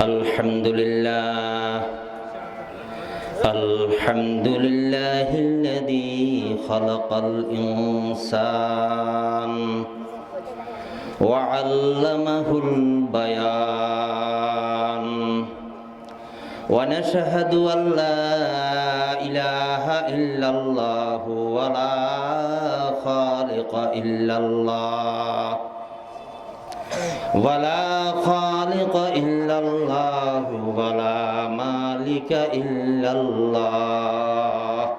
الحمد لله الذي خلق الإنسان وعلمه البيان ونشهد أن لا إله إلا الله ولا خالق إلا الله ولا مالك إلا الله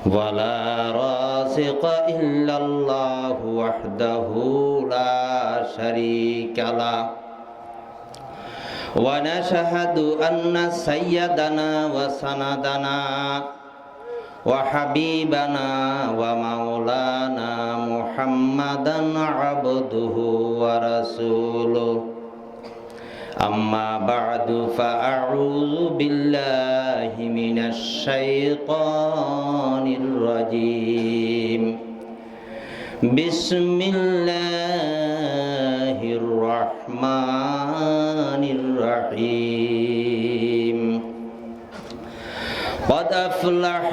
ولا رازق إلا الله وحده لا شريك له ونشهد أن سيدنا وسندنا وحبيبنا ومولانا محمدا عبده ورسوله أما بعد فأعوذ بالله من الشيطان الرجيم بسم الله الرحمن الرحيم قد أفلح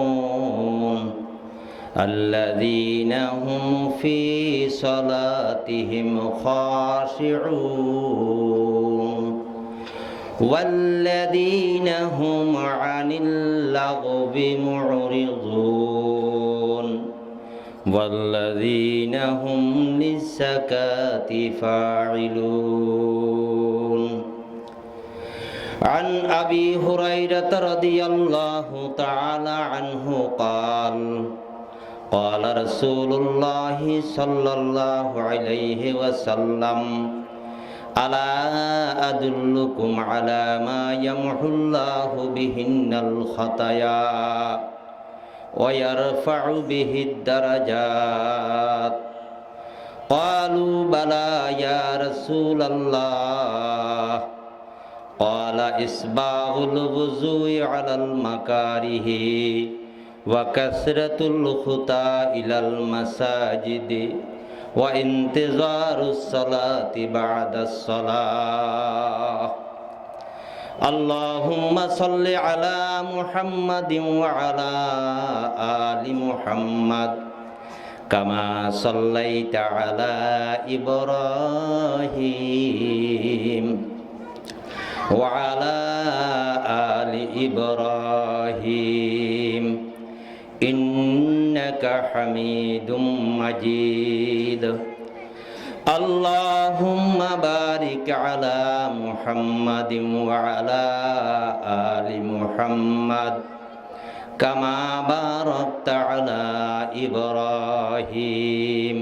المؤمنون الذين هم في صلاتهم خاشعون والذين هم عن اللغو معرضون والذين هم للزكاة فاعلون عن أبي هريرة رضي الله تعالى عنه قال قال رسول الله صلى الله عليه وسلم ألا أدلكم على ما يمحو الله بهن الخطايا ويرفع به الدرجات قالوا بلى يا رسول الله قال إسباغ الوضوء على المكاره وكثرة الخطى إلى المساجد وانتظار الصلاة بعد الصلاة اللهم صل على محمد وعلى آل محمد كما صليت على إبراهيم وعلى آل إبراهيم إنك حميد مجيد اللهم بارك على محمد وعلى آل محمد كما باركت على إبراهيم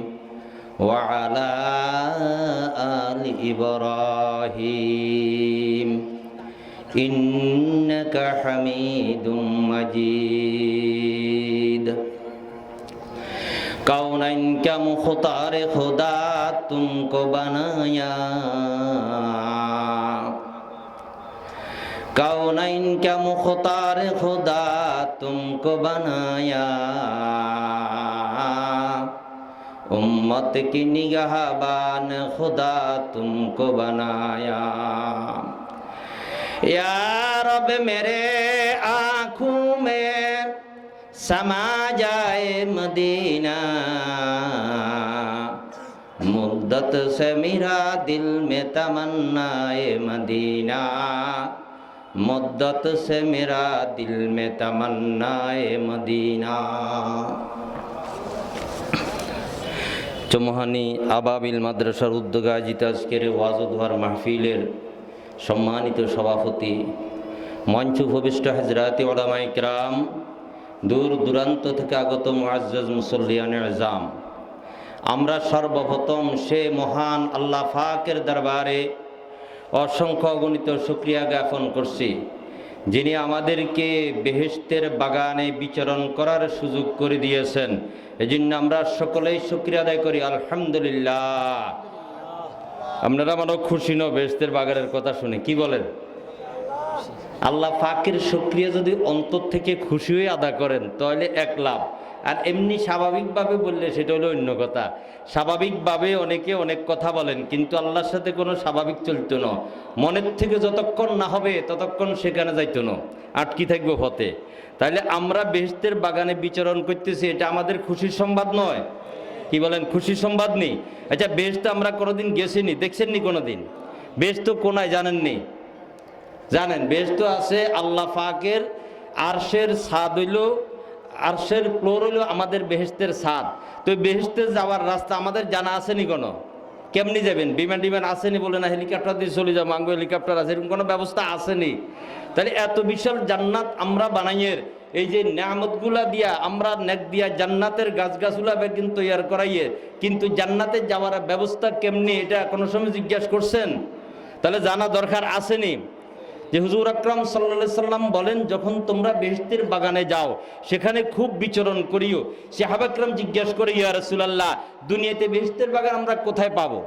وعلى آل إبراهيم إنك حميد مجيد कौनैन क्या मुख्तार खुदा तुमको बनाया कौनैन क्या मुख्तार खुदा तुमको बनाया उम्मत की निगाहबान खुदा तुमको बनाया या रब मेरे आँखों में समा जाए मदीना मुद्दत से मेरा दिल में तमन्नाए मदीना मुद्दत से मेरा दिल में तमन्नाए मदीना চৌমহানি আবাবিল মাদ্রাসার উদ্যোগে আয়োজিত আজকের ওয়াজ ও দোয়ার মাহফিলের সম্মানিত সভাপতি মঞ্চ উপবিষ্ট হযরত উলামায়ে কিরাম দূর দূরান্ত থেকে আগত মুআজ্জাজ মুসল্লিয়ানে আযম আমরা সর্বপ্রথম সে মহান আল্লাহ পাকের দরবারে অসংখ্য অগণিত শুকরিয়া জ্ঞাপন করছি যিনি আমাদেরকে বেহেশতের বাগানে বিচরণ করার সুযোগ করে দিয়েছেন এজন্য আমরা সকলেই শুকরিয়া আদায় করি আলহামদুলিল্লাহ আপনারা মনে খুশি ন বেহেশতের বাগানের কথা শুনে কি বলেন আল্লাহ পাকের শুকরিয়া যদি অন্তর থেকে খুশি হয়ে আদা করেন তাহলে এক লাভ আর এমনি স্বাভাবিকভাবে বললে সেটা হলো অন্য কথা। স্বাভাবিকভাবে অনেকে অনেক কথা বলেন, কিন্তু আল্লাহর সাথে কোনো স্বাভাবিক চলতো না। মনের থেকে যতক্ষণ না হবে ততক্ষণ সেখানে যাইতো না, আটকি থাকবো পথে। তাইলে আমরা বেহেশতের বাগানে বিচরণ করতেছি, এটা আমাদের খুশির সংবাদ নয়? কি বলেন, খুশির সংবাদ নেই? আচ্ছা, বেহেশতে আমরা কোনোদিন গেছিনি, দেখছেননি কোনোদিন? বেহেশত কোনায় জানেননি? জানেন, বেহেশত আছে আল্লাহ পাকের আরশের ছাদ হইল, আরশের ফ্লোর হইল আমাদের বেহেশতের ছাদ। তো বেহেশতে যাওয়ার রাস্তা আমাদের জানা আসেনি কোনো? কেমনি যাবেন? বিমান টিমান আসেনি বলে না হেলিকপ্টার দিয়ে চলে যাবো, আঙ্গো হেলিকপ্টার আছে, এরকম কোনো ব্যবস্থা আসেনি। তাহলে এত বিশাল জান্নাত আমরা বানাইয়ের, এই যে নিয়ামতগুলা দিয়া আমরা নেক দিয়া জান্নাতের গাছগাছগুলা বেগিন তৈয়ার করাইয়ে, কিন্তু জান্নাতে যাওয়ার ব্যবস্থা কেমনি এটা কোনো সময় জিজ্ঞাসা করছেন? তাহলে জানা দরকার আসেনি যে হুজুর আকরাম সাল্লাল্লাহু আলাইহি সাল্লাম বলেন, যখন তোমরা বেহেশতের বাগানে যাও সেখানে খুব বিচরণ করিও। সাহাবা একরাম জিজ্ঞাসা করে, ইয়া রাসূলুল্লাহ, দুনিয়াতে বেহেশতের বাগান আমরা কোথায় পাবো?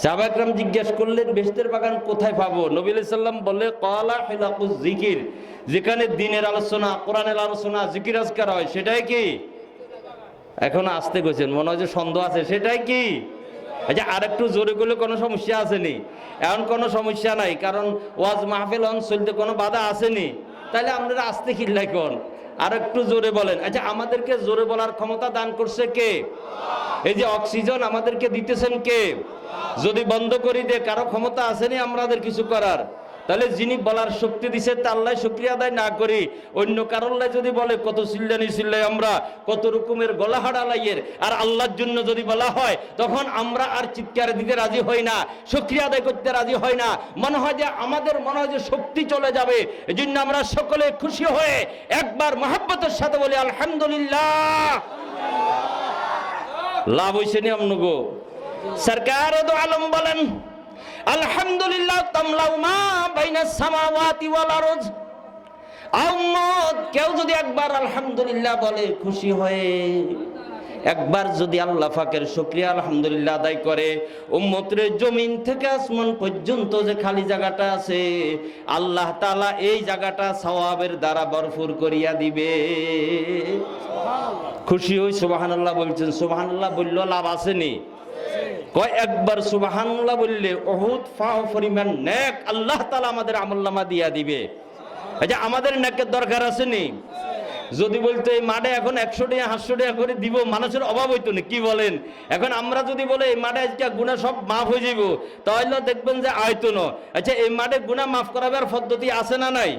সাহাবা একরাম জিজ্ঞাসা করলেন, বেহেশতের বাগান কোথায় পাবো? নবী আলাইহিস সালাম বলে, ক্বালা হিলাকুজ যিকির, যেখানে দ্বীনের আলোচনা, কোরআনের আলোচনা, জিকির আজকার হয়, সেটাই কি? এখনো আসতে গেছেন, মনে হয় যে সন্দেহ আছে, সেটাই কি? আচ্ছা, আর একটু জোরে করলে কোনো সমস্যা আসেনি? এখন কোনো সমস্যা নাই, কারণ ওয়াজ মাহফিল অন চলতে কোনো বাধা আসেনি। তাহলে আপনারা আসতে কিল্লাই কোন? আর একটু জোরে বলেন। আচ্ছা, আমাদেরকে জোরে বলার ক্ষমতা দান করছে কে? এই যে অক্সিজেন আমাদেরকে দিতেছেন কে? যদি বন্ধ করি দে, কারো ক্ষমতা আসেনি আমাদের কিছু করার? তাহলে যিনি বলার শক্তি দিছে তা আল্লাহ শুকরিয়া আদায় না করি, অন্য কারোল্লাহ যদি বলে কত চিল্লানি চিল্লাই আমরা, কত রকমের গলা হাড়ালাইয়ের, আর আল্লাহর জন্য যদি বলা হয় তখন আমরা আর চিৎকার দিতে রাজি হই না, শুকরিয়া আদায় করতে রাজি হই না। মনে হয় যে আমাদের মনে হয় যে শক্তি চলে যাবে। এই জন্য আমরা সকলে খুশি হয়ে একবার মহব্বতের সাথে বলি আলহামদুলিল্লাহ। লাভ হইছে নি আমনগো? সরকার দো আলম বলেন, আলহামদুলিল্লাহ তামলাউ মা বাইনাস সামাওয়াতি ওয়াল আরজ। উম্মত, কেউ যদি একবার আলহামদুলিল্লাহ বলে খুশি হয়ে, একবার যদি আল্লাহ পাকের শুকরিয়া আলহামদুলিল্লাহ আদায় করে, উম্মতের জমিন থেকে আসমান পর্যন্ত যে খালি জায়গাটা আছে আল্লাহ তাআলা এই জায়গাটা সওয়াবের দ্বারা ভরপুর করিয়া দিবে। খুশি হই সুবহানাল্লাহ বলছেন। সুবহানাল্লাহ বললেও লাভ আসেনি? কয় একবার সুবহানাল্লাহ বললে উহুদ ফাও পরিমাণ নেক আল্লাহ তাআলা আমাদের আমলনামা দিয়া দিবে। আচ্ছা, আমাদের নেকের দরকার আসেনি? যদি বলতে এই মাঠে এখন 100 টাকা 500 টাকা করে দিব, মানুষের অভাব হইতো না, কি বলেন? এখন আমরা যদি বলে এই মাঠে আজকে গুনাহ সব মাফ হয়ে যাব, তাহলে দেখবেন যে আইতো না। আচ্ছা, এই মাঠে গুনাহ মাফ করাবার পদ্ধতি আছে না নাই?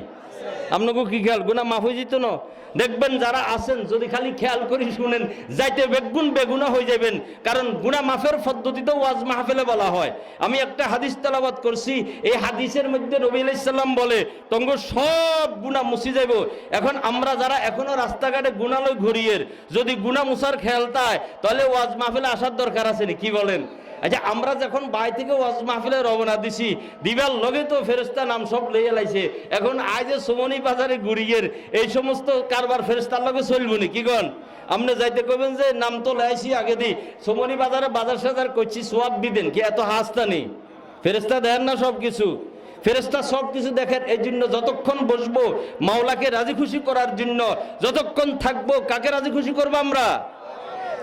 আপনাকে কি খেয়াল, গুনাহ মাফ হয়ে যেত না? দেখবেন যারা আছেন যদি খালি খেয়াল করে শুনেন, যাইতে বেগুন বেগুনা হয়ে যাবেন, কারণ গুনাহ মাফের পদ্ধতি তো ওয়াজ মাহফিলে বলা হয়। আমি একটা হাদিস তেলাওয়াত করছি, এই হাদিসের মধ্যে নবী আলাইহিস সালাম বলে তঙ্গ সব গুনাহ মুছি যাইব। এখন আমরা যারা এখনো রাস্তাঘাটে গুনাহ লই ঘুরিয়ের, যদি গুনাহ মুছার খেয়াল তাই, তাহলে ওয়াজ মাহফিলে আসার দরকার আছে নি? কি বলেন? আচ্ছা, আমরা যখন বাই থেকে ওয়াজ মাহফিলে রওনা দিছি, দিবার লগে তো ফেরেশতা নাম সব লইয়া লাইছে। এখন আজ সুমনি বাজারে ঘুরিয়ের এই সমস্ত কারবার ফেরেশতার লগে চলবো নি? কি কন? আপনি যাইতে কইবেন যে নাম তো লাইছি আগে দি, সুমনি বাজারে বাজার সাজার করছি, সোয়াব দিবেন কি? এত হাসতা নেই? ফেরেশতা দেন না সব কিছু? ফেরেশতা সব কিছু দেখেন। এই জন্য যতক্ষণ বসবো মাওলাকে রাজি খুশি করার জন্য, যতক্ষণ থাকবো কাকে রাজি খুশি করবো আমরা?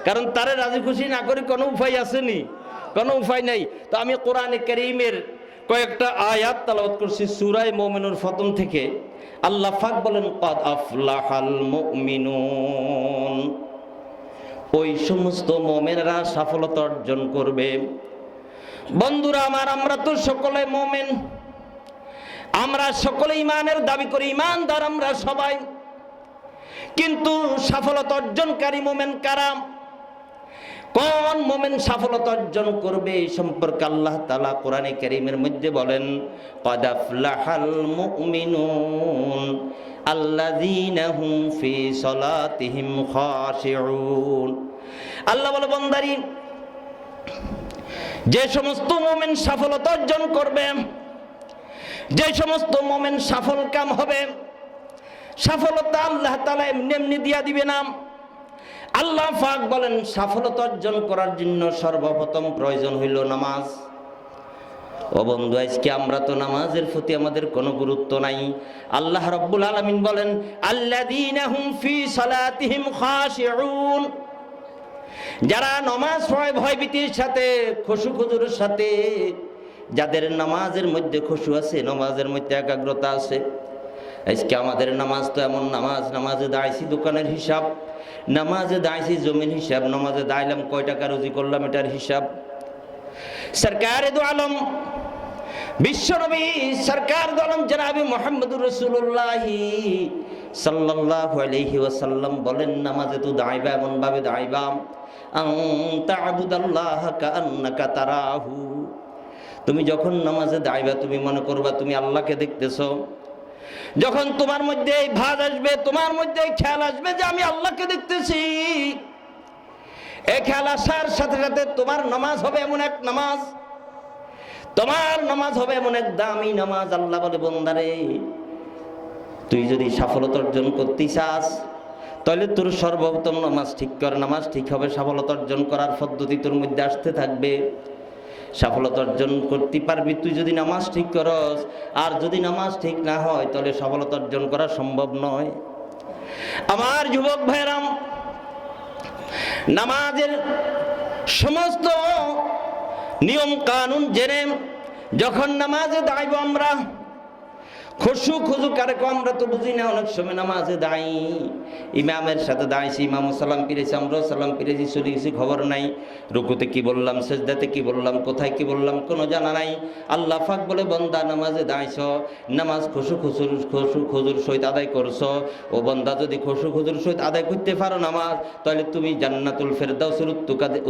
কারণ তারে রাজি খুশি না করে কোনো উপায় আসেনি, কোনো উপায় নাই। তো আমি কোরআনে কারীমের কয়েকটা আয়াত তেলাওয়াত করছি সূরা মুমিনুর প্রথম থেকে। আল্লাহ পাক বলেন, ক্বাদ আফলাহাল মুমিনুন, ওই সমস্ত মুমিনরা সফলতা অর্জন করবে। বন্ধুরা আমার, আমরা তো সকলে মুমিন, আমরা সকলে ঈমানের দাবি করি, ঈমানদার আমরা সবাই, কিন্তু সফলতা অর্জনকারী মুমিন কারা? কোন মুমিন সফলতা অর্জন করবে এই সম্পর্কে আল্লাহ তাআলা কোরআনে কারীমের মধ্যে বলেন, ক্বাদ আফলাহাল মুমিনুন আল্লাযীনা হুম ফি সালাতিহিম খাশিউন। আল্লাহ বলে, বান্দারি, যে সমস্ত মুমিন সফলতা অর্জন করবে, যে সমস্ত মুমিন সফল কাম হবে, সফলতা আল্লাহ তাআলা এমনি এমনি দিয়া দিবে না। আল্লাহ পাক বলেন, সফলতা অর্জন করার জন্য সর্বপ্রথম প্রয়োজন হইল নামাজ। ও বন্ধু, আজকে আমরা তো নামাজের প্রতি আমাদের কোনো গুরুত্ব নাই। আল্লাহ রাব্বুল আলামিন বলেন, আল্লাযীনা হুম ফি সালাতিহিম খাশিউন, যারা নামাজ পড়ে ভয়ভীতির সাথে, খুশু খুজুর সাথে, যাদের নামাজের মধ্যে খুশু আছে, নামাজের মধ্যে একাগ্রতা আছে। আজকে আমাদের নামাজ তো এমন নামাজ, নামাজে দাঁড়াইছি দোকানের হিসাব, নামাজে দাঁড়াইছি জমির হিসাব, নামাজে দাঁড়াইলাম কয় টাকা রুজি করলাম এটার হিসাব। সরকারে দু আলম বিশ্বনবী সরকার দু আলম জনাবে মুহাম্মদুর রাসূলুল্লাহ সাল্লাল্লাহু আলাইহি ওয়াসাল্লাম বলেন, নামাজে তো দাঁড়াইবা এমন ভাবে দাঁড়াইবা আন তা'বুদাল্লাহা কাআন্নাকা তারাহু। তুমি যখন নামাজে দাঁড়াইবা তুমি মনে করবা তুমি আল্লাহকে দেখতেছো। যখন তোমার মধ্যে এই ভাব আসবে, তোমার মধ্যে এই খেয়াল আসবে যে আমি আল্লাহকে দেখতেছি, এই খেয়াল আসার সাথে সাথে তোমার নামাজ হবে এমন এক নামাজ, তোমার নামাজ হবে এমন এক দামি নামাজ। আল্লাহ বলে, বান্দারে তুই যদি সফলতা অর্জন করতে চাস তাহলে তোর সর্বপ্রথম নামাজ ঠিক কর। নামাজ ঠিক হবে, সফলতা অর্জন করার পদ্ধতি তোর মধ্যে আসতে থাকবে। সফলতা অর্জন করতে পারবি তুই যদি নামাজ ঠিক করস, আর যদি নামাজ ঠিক না হয় তাহলে সফলতা অর্জন করা সম্ভব নয়। আমার যুবক ভাইরাম, নামাজের সমস্ত নিয়ম কানুন জেনে যখন নামাজে দাঁড়াইব আমরা, খুশু খুজু কারে আমরা তো বুঝি না। অনেক সময় নামাজে দাঁড়াই, ইমামের সাথে দাঁড়াইছি, ইমামও সালাম ফিরেছি, আমরাও সালাম ফিরেছি, চলে গেছি, খবর নাই। রুকুতে কি বললাম, সেজদাতে কি বললাম, কোথায় কি বললাম কোনো জানা নাই। আল্লাহ পাক বলে, বান্দা নামাজে দাঁড়াইছ, নামাজ খুশু খুজুর সহিত আদায় করছো। ও বান্দা, যদি খুশু খুজুর সহিত আদায় করতে পারো নামাজ, তাহলে তুমি জান্নাতুল ফেরদাউসের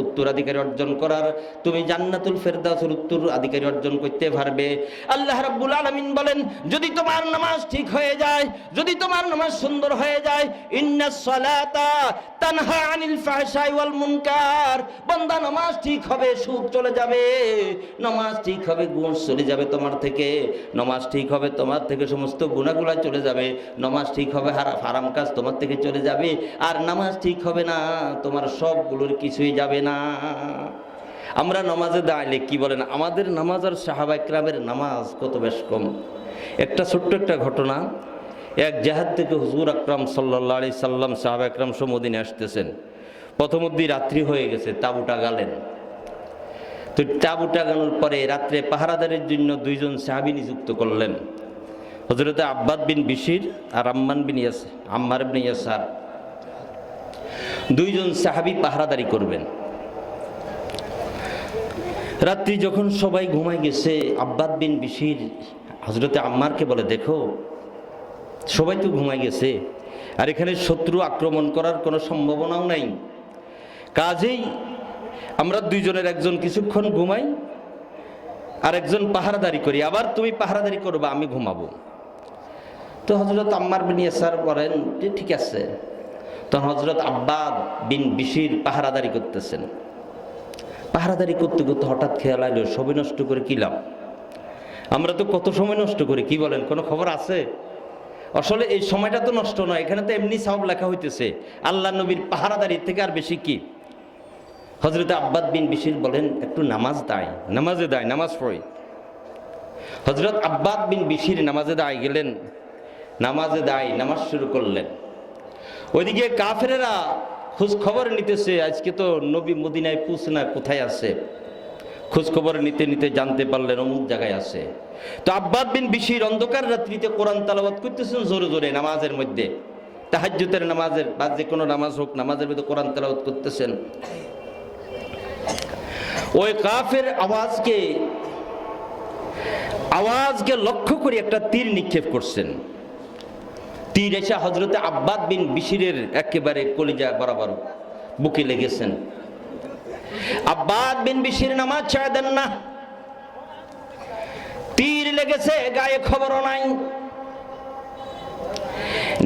উত্তরাধিকারী অর্জন করার, তুমি জান্নাতুল ফেরদাউসের উত্তরাধিকারী অর্জন করতে পারবে। আল্লাহ রাব্বুল আলামিন বলেন, যদি তোমার নামাজ ঠিক হয়ে যায়, যদি তোমার নামাজ সুন্দর হয়ে যায়, ইন্নাস সালাতা তানহা আনিল ফাহশাই ওয়াল মুনকার, বান্দা নামাজ ঠিক হবে, সুদ চলে যাবে, নামাজ ঠিক হবে, গুণ চলে যাবে তোমার থেকে, নামাজ ঠিক হবে, তোমার থেকে সমস্ত গুনাহগুলো চলে যাবে, নামাজ ঠিক হবে, হারাম কাজ তোমার থেকে চলে যাবে। আর নামাজ ঠিক হবে না, তোমার সবগুলোর কিছুই যাবে না। আমরা নামাজে দাঁড়াইলে কি বলেন, আমাদের নামাজ আর সাহাবা ইকরামের নামাজ কত বেশ কম। একটা ছোট্ট একটা ঘটনা, এক জাহাজ থেকে হুজুর আকরাম সাল্লাল্লাহু আলাইহি সাল্লাম সাহাবা একরাম সহ মদিনায় আসতেছেন। প্রথমদি রাত্রি হয়ে গেছে, তাঁবুটা গালেন। তো তাঁবুটা গানোর পরে রাত্রে পাহারাদারের জন্য দুইজন সাহাবী নিযুক্ত করলেন, হযরতে আব্বাদ বিন বিশির আর আম্মার বিন ইয়াসার। দুইজন সাহাবী পাহারাদারি করবেন। রাত্রি যখন সবাই ঘুমায় গেছে, আব্বাদ বিন বিশির হযরতে আম্মারকে বলে, দেখো সবাই তো ঘুমায় গেছে, আর এখানে শত্রু আক্রমণ করার কোনো সম্ভাবনাও নাই, কাজেই আমরা দুইজনের একজন কিছুক্ষণ ঘুমাই আর একজন পাহারাদারি করি, আবার তুমি পাহারাদারি করবা, আমি ঘুমাবো। তো হযরত আম্মার বিন ইয়াসার বলেন যে ঠিক আছে। তখন হযরত আব্বাদ বিন বিশির পাহারাদারি করতেছেন। পাহারাদারি করতে করতে হঠাৎ খেয়াল আইলো, সবই নষ্ট করে কি লাভ? আমরা তো কত সময় নষ্ট করি, কি বলেন, কোনো খবর আছে? আসলে এই সময়টা তো নষ্ট নয়, এখানে তো এমনি সওয়াব লেখা হইতেছে, আল্লাহ নবীর পাহারাদারির থেকে আর বেশি কি? হযরত আব্বাদ বিন বিশির বলেন, একটু নামাজে দাঁড়াই, নামাজ পড়ি। হযরত আব্বাদ বিন বিশির নামাজে দাঁড়াই গেলেন, নামাজ শুরু করলেন। ওইদিকে কাফেরেরা খোঁজ খবর নিতেছে, আজকে তো নবী মদিনায় পৌঁছে না, কোথায় আছে? খোঁজ খবর নিতে নিতে জানতে পারলেন অমুক জায়গায় আছে। তো আব্বাদ বিন বিশির অন্ধকার রাত্রিতে কোরআন তেলাওয়াত করতেছেন জোরে জোরে নামাজের মধ্যে, তাহাজ্জুদের নামাজের বা যে কোনো নামাজ হোক, নামাজের মধ্যে কোরআন তেলাওয়াত করতেছেন। ওই কাফের আওয়াজকে লক্ষ্য করে একটা তীর নিক্ষেপ করছেন। তীর এসে হযরতে আব্বাদ বিন বিশিরের একেবারে কলিজা বরাবর বুকে লেগেছেন। আব্বাদ বিন বিশির নামাজ ছেড়ে দেন না, তীর লেগেছে গায়ে খবরও নাই।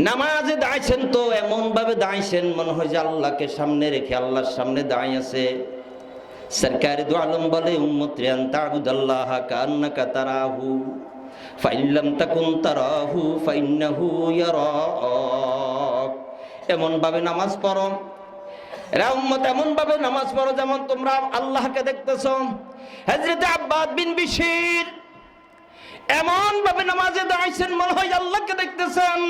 নামাজে দাঁড়াইছেন তো এমন ভাবে দাঁড়াইছেন মনে হয় যে আল্লাহকে সামনে রেখে আল্লাহর সামনে দাঁড়িয়ে আছে। সরকারে দু আলম বলে, উম্মত রে তা'বুদাল্লাহা কাআন্নাকা তারাহু ফাইল্লাম তাকুন তারাহু ফাইন্নাহু ইয়ারাক। এমন ভাবে নামাজ পড়ো এরা উম্মত এমন ভাবে নামাজ পড়ো যেমন তোমরা আল্লাহকে দেখতেছো। হযরত আব্বাদ বিন বিশির এমন ভাবে নামাজে দাঁড়াইছেন মনে হয় আল্লাহকে দেখতেছেন।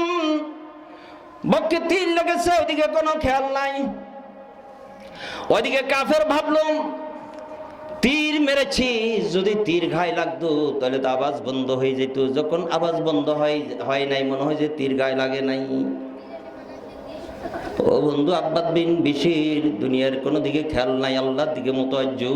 বক্ষে তীর লেগেছে, ওইদিকে কোনো খেয়াল নাই। ওইদিকে কাফের ভাবলো তীর মেরেছি, যদি তীর গায়ে লাগতো তাহলে তো আওয়াজ বন্ধ হয়ে যেত। যখন আওয়াজ বন্ধ হয় নাই, মনে হয় যে তীর গায়ে লাগে নাই। ও বন্ধু, আব্বাদ বিন বিশির দুনিয়ার কোনো দিকে খেয়াল নাই, আল্লাহর দিকে মুতাওয়াজ্জু।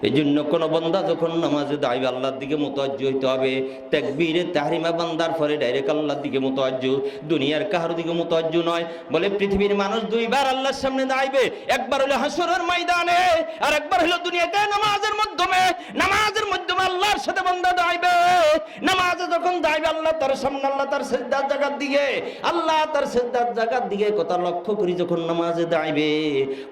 এই জন্য কোনো বান্দা যখন নামাজে দাঁড়াবে আল্লাহর দিকে মুতাওয়াজ্জু হইতে হবে। তাকবীরে তাহরিমা বান্দার পরে ডাইরেক্ট আল্লাহর দিকে মুতাওয়াজ্জু, দুনিয়ার কাহার দিকে মুতাওয়াজ্জু নয়। বলে পৃথিবীর মানুষ দুইবার আল্লাহর সামনে দাঁড়াবে, একবার হলো হাসরের ময়দানে, আর একবার হলো দুনিয়াতে নামাজের মাধ্যমে। নামাজের মাধ্যমে আল্লাহর সাথে বান্দা দাঁড়াবে। নামাজে যখন দাঁড়াবে আল্লাহ তার সামনে, আল্লাহ তার সিজদার জায়গার দিকে, আল্লাহ তার সিজদার জায়গার দিকে কথা লক্ষ্য করি যখন নামাজে দাঁড়াবে,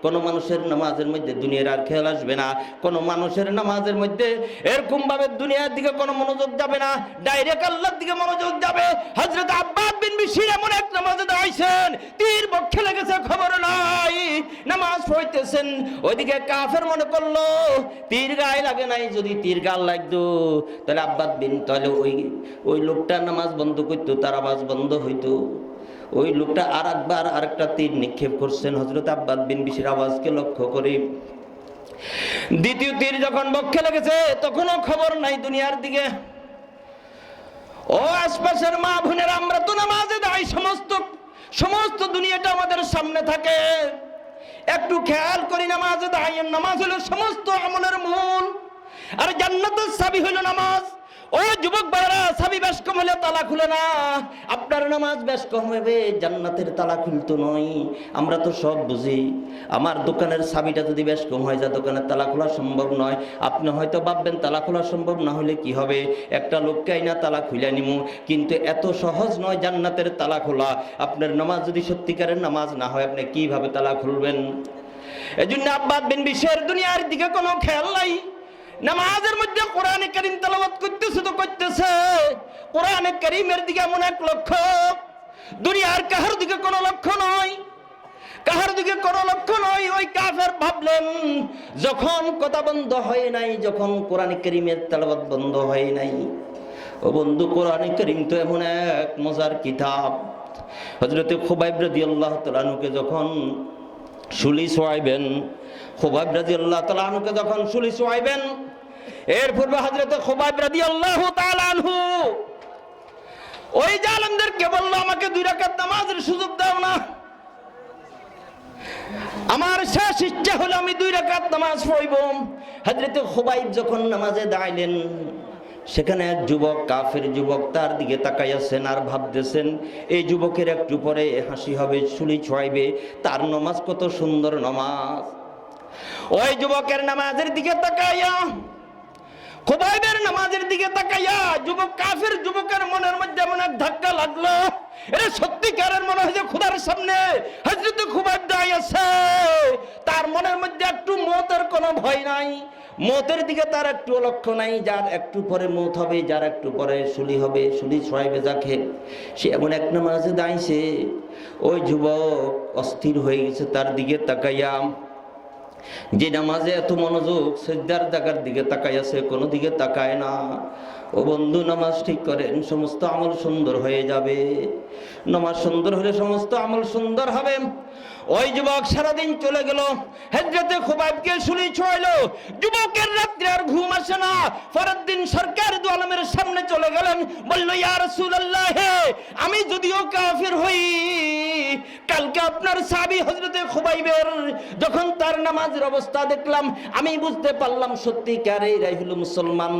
কোনো মানুষের নামাজের মধ্যে দুনিয়ার আর খেয়াল আসবে না। কোনো মানুষের নামাজের মধ্যে এরকম ভাবে দুনিয়ার দিকে কোনো মনোযোগ যাবে না, ডাইরেক্ট আল্লাহর দিকে মনোযোগ যাবে। হযরত আব্বাদ বিন বিশির এমন এক নামাজে দাঁড়াইছেন, তীর বক্ষে লেগেছে খবর নাই, নামাজ পড়তেছেন। ওইদিকে কাফের মনে করলো তীর গায়ে লাগে নাই, যদি তীর গায়ে লাগতো তাহলে আব্বাদ বিন, তাহলে ওই লোকটা নামাজ বন্ধ করতো, তার আওয়াজ বন্ধ হইতো। ওই লোকটা আর একবার আরেকটা তীর নিক্ষেপ করছেন হযরত আব্বাদ বিন বিশির আওয়াজকে লক্ষ্য করে। দ্বিতীয় তীর যখন বক্ষে লেগেছে তখনও খবর নাই দুনিয়ার দিকে। ও আশপাশের মা বোনেরা, আমরা তো নামাজে দাঁড়াই, সমস্ত দুনিয়াটা আমাদের সামনে থাকে, একটু খেয়াল করি নামাজে দাঁড়াই। নামাজ হলো সমস্ত আমলের মূল, আর জান্নাতের চাবি হলো নামাজ। ও যুবক ভাইরা, চাবি বেশ কম হলে তালা খুলে না। আপনার নামাজ বেশ কম হবে, জান্নাতের তালা খুলতো নয়। আমরা তো সব বুঝি। আমার দোকানের চাবিটা যদি বেশ কম হয় যা দোকানের তালা খোলা সম্ভব নয়। আপনি হয়তো ভাববেন তালা খোলা সম্ভব না হলে কি হবে, একটা লোককে আইনা তালা খুলে নিমু, কিন্তু এত সহজ নয় জান্নাতের তালা খোলা। আপনার নামাজ যদি সত্যিকারের নামাজ না হয়, আপনি কিভাবে তালা খুলবেন? এজন্য আব্বাদ বিন বিশির দুনিয়ার দিকে কোনো খেয়াল নাই। নামাজের মধ্যে কোরআনে কারীম তেলাওয়াত করতেছে তো করতেছে, কোরআনে কারীমের দিকে এমন এক লক্ষ্য, দুনিয়ার কাহার দিকে কোনো লক্ষ্য নয়, কাহার দিকে কোনো লক্ষ্য নয়। ওই কাফের ভাবলেন যখন কথা বন্ধ হয় নাই, যখন কোরআনে কারীমের তেলাওয়াত বন্ধ হয় নাই। ও বন্ধু, কোরআনে কারীম তো এমন এক মজার কিতাব। হযরতে খুবাইব রাদিয়াল্লাহু তাআলা আনহুকে যখন শুলি ছোঁয়াইবেন, খুবাইব রাদিয়াল্লাহু তাআলা আনহুকে যখন শুলি ছোঁয়াইবেন, এর পূর্বে হযরতে খুবাইব রাদিয়াল্লাহু তাআলা আনহু ওই জালেমদেরকে বলল, আমাকে 2 রাকাত নামাজের সুযোগ দাও না। আমার শেষ ইচ্ছা হলো আমি 2 রাকাত নামাজ পড়ব। হযরতে খুবাইব যখন নামাজে দাঁড়াইলেন, সেখানে এক যুবক, কাফের যুবক, তার দিকে তাকাইয়াছেন আর ভাবতেছেন এই যুবকের একটু পরে হাসি হবে, শুলি ছোঁয়াইবে, তার নামাজ কত সুন্দর নামাজ। ওই যুবকের নামাজের দিকে তাকাইয়া, খুবাইবের নামাজের দিকে তাকাইয়া যুবক, কাফের যুবকের মনের মধ্যে এমন এক ধাক্কা লাগলো, এটা সত্যিকারের মনে হয় যে খোদার সামনে হযরত খুবাইব দাঁড়িয়ে আছে। তার মনের মধ্যে একটু মওতের কোনো ভয় নাই, মওতের দিকে তার একটু লক্ষ্য নাই। যার একটু পরে মওত হবে, যার একটু পরে শুলি হবে, শুলি ছোঁয়াইবে যাকে, সে এমন এক নামাজে দাঁড়িয়েছে। ওই যুবক অস্থির হয়ে গেছে তার দিকে তাকাইয়া। যে নামাজে এত মনোযোগ, সিজদার জায়গার দিকে তাকাই আছে, কোনো দিকে তাকায় না। ও বন্ধু, নামাজ ঠিক করেন, সমস্ত আমল সুন্দর হয়ে যাবে। নামাজ সুন্দর হলে সমস্ত আমল সুন্দর হবে। ওই যুবক সারাদিন চলে গেল, হযরতে খুবাইবকে শুলি ছোঁয়াইলো। যুবকের রাত্রে আর ঘুম আসে না। পরের দিন সরকার দু আলমের সামনে চলে গেলেন, বলল, ইয়া রাসূলুল্লাহ, আমি যদিও কাফির হই, কালকে আপনার সাহাবী হযরতে খুবাইবের যখন তার নামাজের অবস্থা দেখলাম, আমি বুঝতে পারলাম সত্যিকারে এরাই হলো মুসলমান,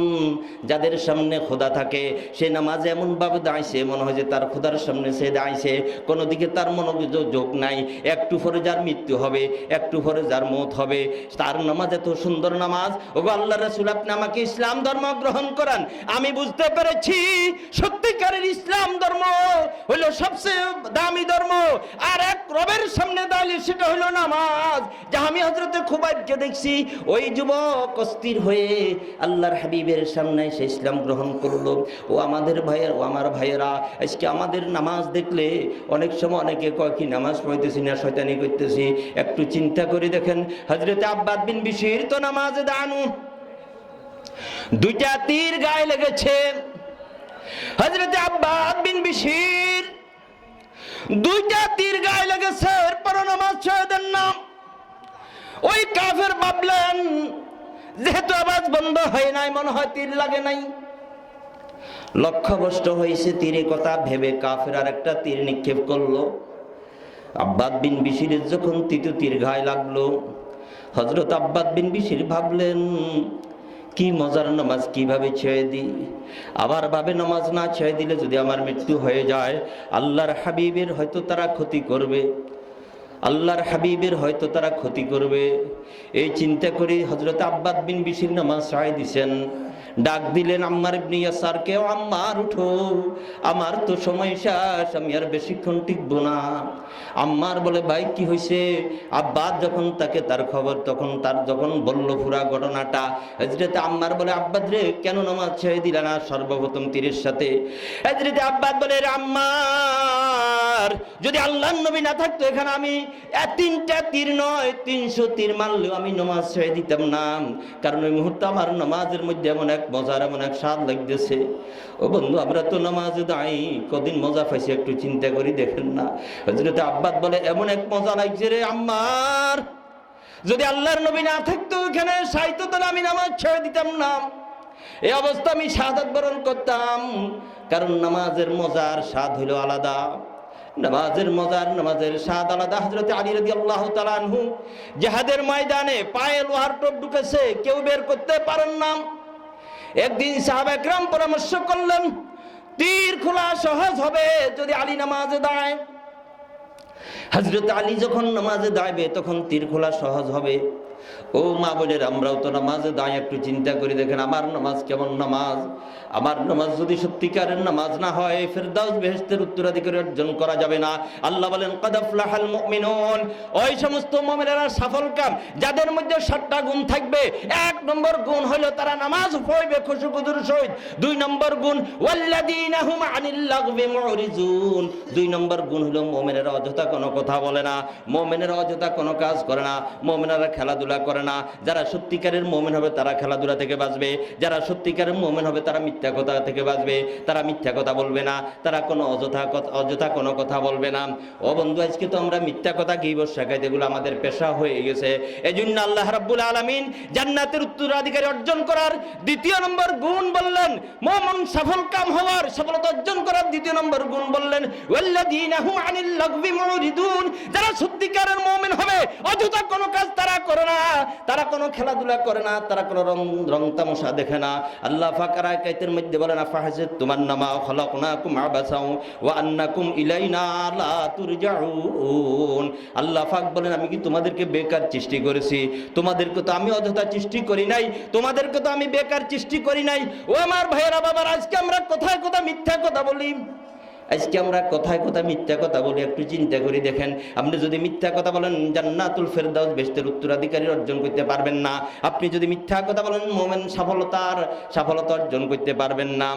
যাদের সামনে খোদা থাকে। সে নামাজে এমন ভাবে দাঁড়াইছে মনে হয় যে তার খোদার সামনে সে দাঁড়াইছে, কোনো দিকে তার মনোযোগ নাই। একটু পরে যার মৃত্যু হবে, একটু পরে যার মওত হবে, তার নামাজ এত সুন্দর নামাজ। ওগো আল্লাহর রাসূল, আপনি আমাকে ইসলাম ধর্ম গ্রহণ করান। আমি বুঝতে পেরেছি সত্যিকারের ইসলাম ধর্ম হলো সবচেয়ে দামি ধর্ম, আর এক রবের সামনে দাঁড়িয়ে সেটা হলো নামাজ। যা আমি হযরতে খুবাইবকে দেখছি, ওই যুবক অস্থির হয়ে আল্লাহর হাবিবের সামনে সে ইসলাম গ্রহণ করলো। ও আমাদের ভাইয়ের, ও আমার ভাইয়েরা, আজকে আমাদের নামাজ দেখলে অনেক সময় অনেকে কয় কি নামাজ পড়তেছি না, শয়তানি করতেছি। একটু চিন্তা করে দেখেন, হযরতে আব্বাদ বিন বিশির তো নামাজে দাঁড়ানো, দুইটা তীর গায়ে লেগেছে। হযরতে আব্বাদ বিন বিশির দুইটা তীর গায়ে লেগেছে, এরপরও নামাজ ছেড়ে দেন না। ওই কাফের ভাবলেন যেহেতু আওয়াজ বন্ধ হয় নাই, মনে হয় তীর লাগে নাই, লক্ষ্যভ্রষ্ট হয়েছে তীরে কথা ভেবে কাফের আর একটা তীর নিক্ষেপ করলো। আব্বাদ বিন বিশিরের যখন তৃতীয় তীর গায়ে লাগলো, হযরত আব্বাদ বিন বিশির ভাবলেন কি মজার নামাজ কিভাবে ছেড়ে দিই। আবার ভাবে নামাজ না ছেড়ে দিলে যদি আমার মৃত্যু হয়ে যায়, আল্লাহর হাবিবের হয়তো তারা ক্ষতি করবে, আল্লাহর হাবিবের হয়তো তারা ক্ষতি করবে। এই চিন্তা করে হযরত আব্বাদ বিন বিশির নামাজ ছেড়ে দিয়েছেন। ডাক দিলেন আম্মার ইবনে ইয়াসারকে, ও আম্মার উঠো, আমার তো সময় শেষ, আমি আর বেশিক্ষণ টিকবো না। আম্মার বলে ভাই কি হয়েছে? আব্বাদ যখন তাকে তার খবর, তখন তার যখন বলল পুরা ঘটনাটা, হযরত আম্মার বলে আব্বাদ রে কেন নামাজ ছেড়ে দিলা না সর্বপ্রথম তীরের সাথে? হযরত আব্বাদ বলে আম্মার, যদি আল্লাহর নবী না থাকতো এখানে আমি তিনটা তীর নয় 300 তীর মারলেও আমি নামাজ ছেড়ে দিতাম না, কারণ ওই মুহূর্তে আমার নামাজের মধ্যে এমন এক মজার, এমন এক স্বাদ লাগতেছে। ও বন্ধু, আমরা তো নামাজে দাঁড়াই, কদিন মজা পাইছি একটু চিন্তা করি দেখেন না। হযরত আব্বাদ বলে এমন এক মজা লাগছে রে আম্মার, যদি আল্লাহর নবী না থাকতো এখানে সাইতো তাহলে আমি নামাজ ছেড়ে দিতাম না, এই অবস্থা আমি শাহাদাত বরণ করতাম। কারণ নামাজের মজার স্বাদ হইল আলাদা, নামাজের মজার, নামাজের স্বাদ আলাদা। হযরত আলী রাদিয়াল্লাহু তাআলা আনহু জিহাদের ময়দানে পায়ে লোহার টোপ ঢুকেছে, কেউ বের করতে পারেন না। একদিন সাহাবায়ে কেরাম পরামর্শ করলেন তীর খোলা সহজ হবে যদি আলী নামাজে দাঁড়ায়। হযরত আলী যখন নামাজে দাঁড়াবে তখন তীর খোলা সহজ হবে। ও মা বোনের, আমরাও তো নামাজে দাঁড়িয়ে একটু চিন্তা করে দেখেন আমার নামাজ কেমন নামাজ। আমার নামাজ যদি সত্যিকারের নামাজ না হয়, ফেরদাউস বেহেশতের উত্তরাধিকারী অর্জন করা যাবে না। আল্লাহ বলেন কাদ আফলাহাল মুমিনুন, ওই সমস্ত মুমিনেরা সফলকাম যাদের মধ্যে 7টা গুণ থাকবে। 1 নম্বর গুণ হলো তারা নামাজ পড়বে খুশুখুদুর সহিত। 2 নম্বর গুণ ওয়াল্লাযীনা হুম আনিল লাগবি মুরিজুন, 2 নম্বর গুণ হলো মুমিনেরা অযথা কোনো কথা বলে না, মুমিনেরা অযথা কোনো কাজ করে না, মুমিনেরা খেলাধুলা করে না। যারা সত্যিকারের মুমিন হবে তারা খেলাধুলা থেকে বাঁচবে, যারা সত্যিকারের মুমিন হবে তারা মিথ্যা কথা থেকে বাঁচবে, তারা মিথ্যা কথা বলবে না, তারা কোনো অযথা কোনো কথা বলবে না। ও বন্ধু, আজকে তো আমরা মিথ্যা কথা গীবত শেখাইতে এগুলো আমাদের পেশা হয়ে গেছে। এজন্য আল্লাহ রাব্বুল আলামিন জান্নাতের উত্তরাধিকারী অর্জন করার 2 নম্বর গুণ বললেন, মুমিন সফলকাম হওয়ার, সফলতা অর্জন করার 2 নম্বর গুণ বললেন ওয়াল্লাযীনা হুম আনিল লাগবি মুরিদুন, যারা সত্যিকারের মুমিন হবে অযথা কোনো কাজ তারা করে না, তারা কোনো খেলাধুলা করে না, তারা কোনো রং তামাশা দেখে না। আল্লাহ পাক আয়াতের মধ্যে বলেন আফাহাসিবতুম আন্নামা খালাকনাকুম আবাসা ওয়া আন্নাকুম ইলাইনা লা তুরজাউন। আল্লাহ পাক বলেন আমি কি তোমাদেরকে বেকার সৃষ্টি করেছি? তোমাদেরকে তো আমি অযথা সৃষ্টি করি নাই, তোমাদেরকে তো আমি বেকার সৃষ্টি করি নাই। ও আমার ভাইয়েরা বাবার, আজকে আমরা কোথায় কোথায় মিথ্যা কথা বলি, আজকে আমরা কোথায় কোথায় মিথ্যা কথা বলি। একটু চিন্তা করে দেখেন, আপনি যদি মিথ্যা কথা বলেন জান্নাতুল ফেরদাউস বেহেশতের উত্তরাধিকারী অর্জন করতে পারবেন না। আপনি যদি মিথ্যা কথা বলেন মুমিন সফলতা অর্জন করতে পারবেন না।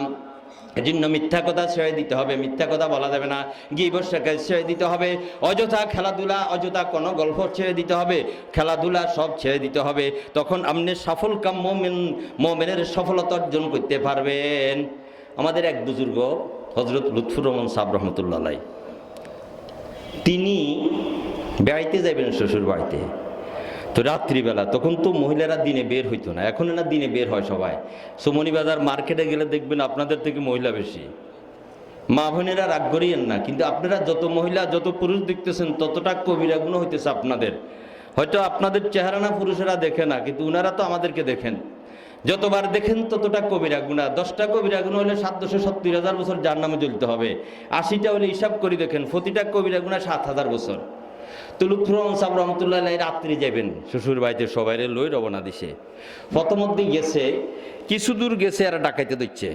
এজন্য মিথ্যা কথা ছেড়ে দিতে হবে, মিথ্যা কথা বলা যাবে না, গীবত শেখায় ছেড়ে দিতে হবে, অযথা খেলাধুলা, অযথা কোনো গল্প ছেড়ে দিতে হবে, খেলাধুলা সব ছেড়ে দিতে হবে। তখন আপনি সফলকাম মুমিনের সফলতা অর্জন করতে পারবেন। আমাদের এক বুজুর্গ হযরত লুৎফুর রহমান সাহেব রহমতুল্লাহ আলাইহি, তিনি বেড়াইতে যাবেন শ্বশুর বাড়িতে, তো রাত্রিবেলা, তখন তো মহিলারা দিনে বের হইতো না, এখন না দিনে বের হয় সবাই। সোমনিবাজার মার্কেটে গেলে দেখবেন আপনাদের থেকে মহিলা বেশি। মা বোনেরা রাগ করিয়েন না, কিন্তু আপনারা যত মহিলা যত পুরুষ দেখতেছেন ততটা কবিরা গুণ হইতেছে আপনাদের। হয়তো আপনাদের চেহারা না পুরুষেরা দেখে না, কিন্তু উনারা তো আমাদেরকে দেখেন, যতবার দেখেন ততটা কবিরা গুণা। 10টা কবিরা গুণা হলে 770,000 বছর জাহান্নামে জ্বলতে হবে। 80টা হলে হিসাব করে দেখেন, প্রতিটা কবিরা গুণা 7,000 বছর। তো লুৎফুর রহমান সাহেব রহমতুল্লাহ আলাইহি রাত্রি যাবেন শ্বশুর বাড়িতে, সবাইরে লই রওনা দিছে। প্রথমত গেছে, কিছু দূর গেছে আর ডাকাইতে দিচ্ছে,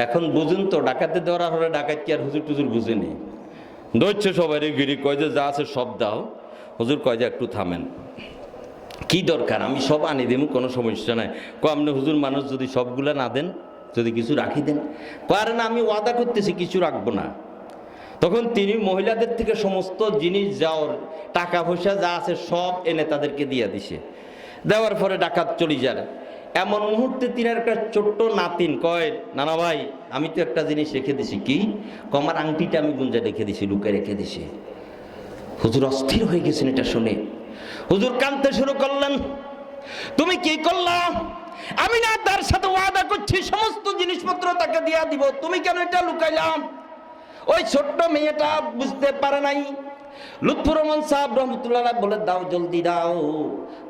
এখন বুঝুন তো, ডাকাতে দেওয়ার হলে ডাকাত কি আর হুজুর টুজুর বুঝেনি, ধরছে সবাই গিরি, কয় যে যা আছে সব দাও। হুজুর কয় যে একটু থামেন, কি দরকার, আমি সব আনি দেবো, কোনো সমস্যা নাই। আপনি হুজুর মানুষ, যদি সবগুলা না দেন, যদি কিছু রাখি দেন। কয় না, আমি ওয়াদা করতেছি কিছু রাখবো না। তখন তিনি মহিলাদের থেকে সমস্ত জিনিস যাওয়ার টাকা পয়সা যা আছে সব এনে তাদেরকে দিয়ে দিছে। দেওয়ার পরে ডাকাত চলে যায়। এমন মুহূর্তে তিনি একটা ছোট্ট নাতিন কয়, নানা ভাই আমি তো একটা জিনিস রেখে দিছি। কি? আমার আংটিটা আমি গুঞ্জা রেখে দিছি, লুকে রেখে দিছি। হুজুর অস্থির হয়ে গেছেন এটা শুনে। হুজুর কাঁদতে শুরু করলেন, তুমি কি করলাম? আমি না তার সাথে ওয়াদা করছি সমস্ত জিনিসপত্র তাকে দিয়া দিব, তুমি কেন এটা লুকাইলাম? ওই ছোট্ট মেয়েটা বুঝতে পারে নাই। লুৎফুর রহমান সাহেব রহমতুল্লাহ বলে, দাও জলদি দাও।